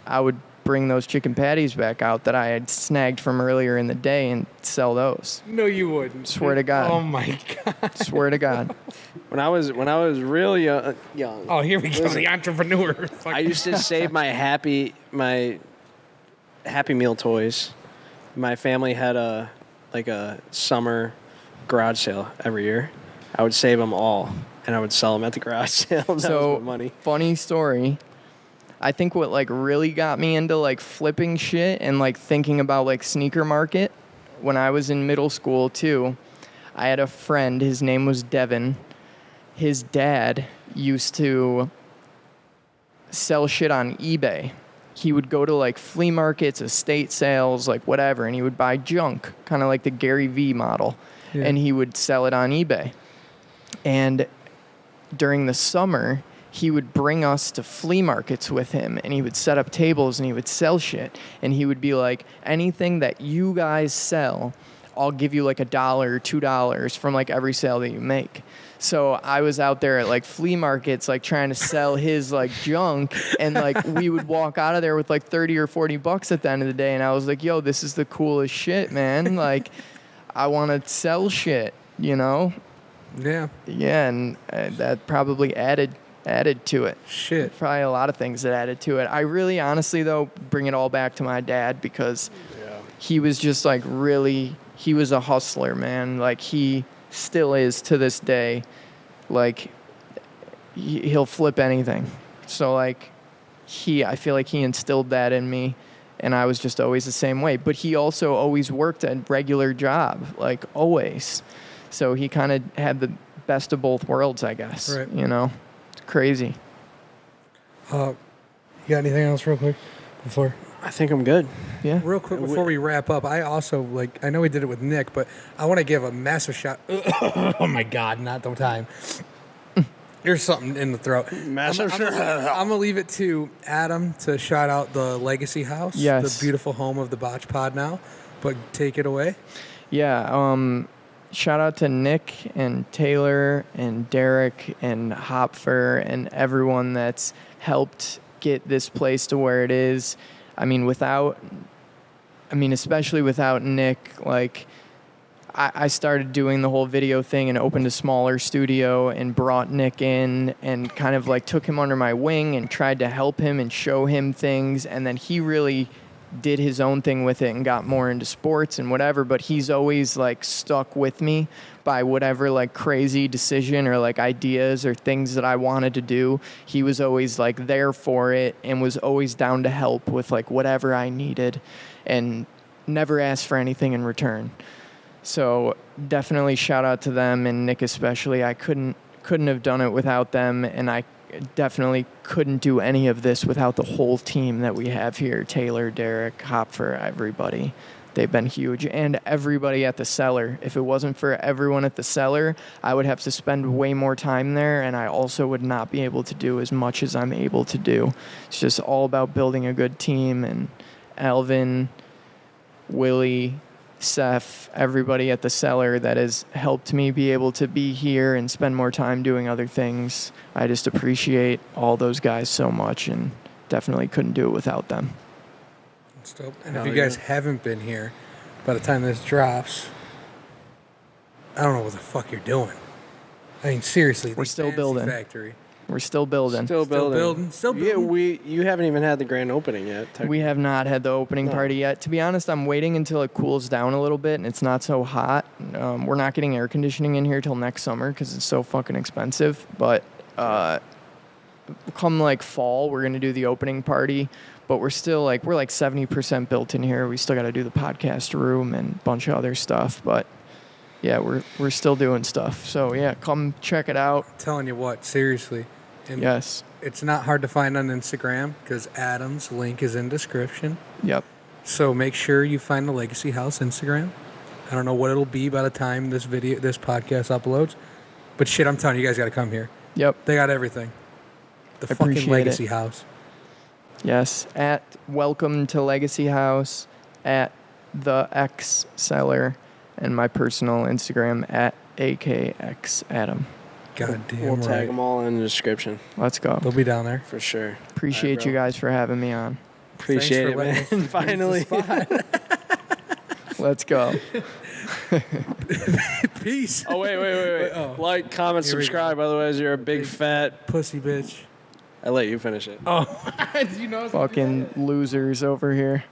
I would bring those chicken patties back out that I had snagged from earlier in the day and sell those. No, you wouldn't. Swear to God. Oh my God. Swear to God. When I was real young. Oh, here we go. The entrepreneur. I used to save my Happy Meal toys. My family had a summer garage sale every year. I would save them all and I would sell them at the garage sale. That So, was my money. funny story. I think what like really got me into like flipping shit and like thinking about like sneaker market when I was in middle school too. I had a friend, his name was Devin. His dad used to sell shit on eBay. He would go to like flea markets, estate sales, like whatever, and he would buy junk, kind of like the Gary V model, and he would sell it on eBay. And during the summer, he would bring us to flea markets with him, and he would set up tables and he would sell shit. And he would be like, anything that you guys sell, I'll give you like $1 or $2 from like every sale that you make. So I was out there at like flea markets, like trying to sell his like junk, and like we would walk out of there with like 30 or 40 bucks at the end of the day. And I was like, yo, this is the coolest shit, man. Like, I want to sell shit, you know? Yeah. Yeah, and that probably added to it. Shit. Probably a lot of things that added to it. I really, honestly, though, bring it all back to my dad because he was just like really, he was a hustler, man. Like he still is to this day. Like he'll flip anything. So like I feel like he instilled that in me, and I was just always the same way. But he also always worked a regular job, like always. So he kind of had the best of both worlds, I guess. Right. You know, it's crazy. You got anything else real quick before? I think I'm good. Yeah. Real quick before we wrap up, I also I know we did it with Nick, but I want to give a massive shout. Oh my God, not the time. There's something in the throat. Massive I'm gonna leave it to Adam to shout out the Legacy House, Yes. the beautiful home of the BotchPod now. But take it away. Yeah. Shout out to Nick and Taylor and Derek and Hopfer and everyone that's helped get this place to where it is. I mean, especially without Nick, like, I started doing the whole video thing and opened a smaller studio and brought Nick in and kind of like took him under my wing and tried to help him and show him things. And then he really did his own thing with it and got more into sports and whatever, but he's always like stuck with me by whatever like crazy decision or like ideas or things that I wanted to do. He was always like there for it and was always down to help with like whatever I needed and never asked for anything in return. So definitely shout out to them, and Nick especially. I couldn't have done it without them, and I definitely couldn't do any of this without the whole team that we have here. Taylor, Derek, Hopfer, everybody. They've been huge. And everybody at the Cellar. If it wasn't for everyone at the Cellar, I would have to spend way more time there, and I also would not be able to do as much as I'm able to do. It's just all about building a good team, and Alvin, Willie, Seth, everybody at the Cellar that has helped me be able to be here and spend more time doing other things. I just appreciate all those guys so much, and definitely couldn't do it without them. That's dope. And if you guys haven't been here, by the time this drops, I don't know what the fuck you're doing. I mean, seriously, We're the still Fancy building. Factory. We're still building. Still building. Still Yeah, building. you haven't even had the grand opening yet. We have not had the opening party yet. To be honest, I'm waiting until it cools down a little bit and it's not so hot. We're not getting air conditioning in here till next summer because it's so fucking expensive. But come like fall, we're gonna do the opening party. But we're still like 70% built in here. We still got to do the podcast room and a bunch of other stuff. But yeah, we're still doing stuff. So yeah, come check it out. I'm telling you what, seriously. And Yes. it's not hard to find on Instagram because Adam's link is in description. Yep. So make sure you find the Legacy House Instagram. I don't know what it'll be by the time this podcast uploads, but shit, I'm telling you, you guys got to come here. Yep. They got everything. The I fucking appreciate Legacy it. House. Yes. At Welcome to Legacy House, at the X Cellar, and my personal Instagram at AKXAdam. God damn We'll right. tag them all in the description Let's go. They'll be down there. for sure. Appreciate Alright, you bro. guys for having me on. Appreciate Thanks it, for man. letting us Finally. use the Let's go. Peace. Oh, wait. Oh. Like, comment, Here we go. subscribe. Otherwise, you're a big fat. Pussy bitch. I let you finish it. Oh, did you know? Fucking losers over here.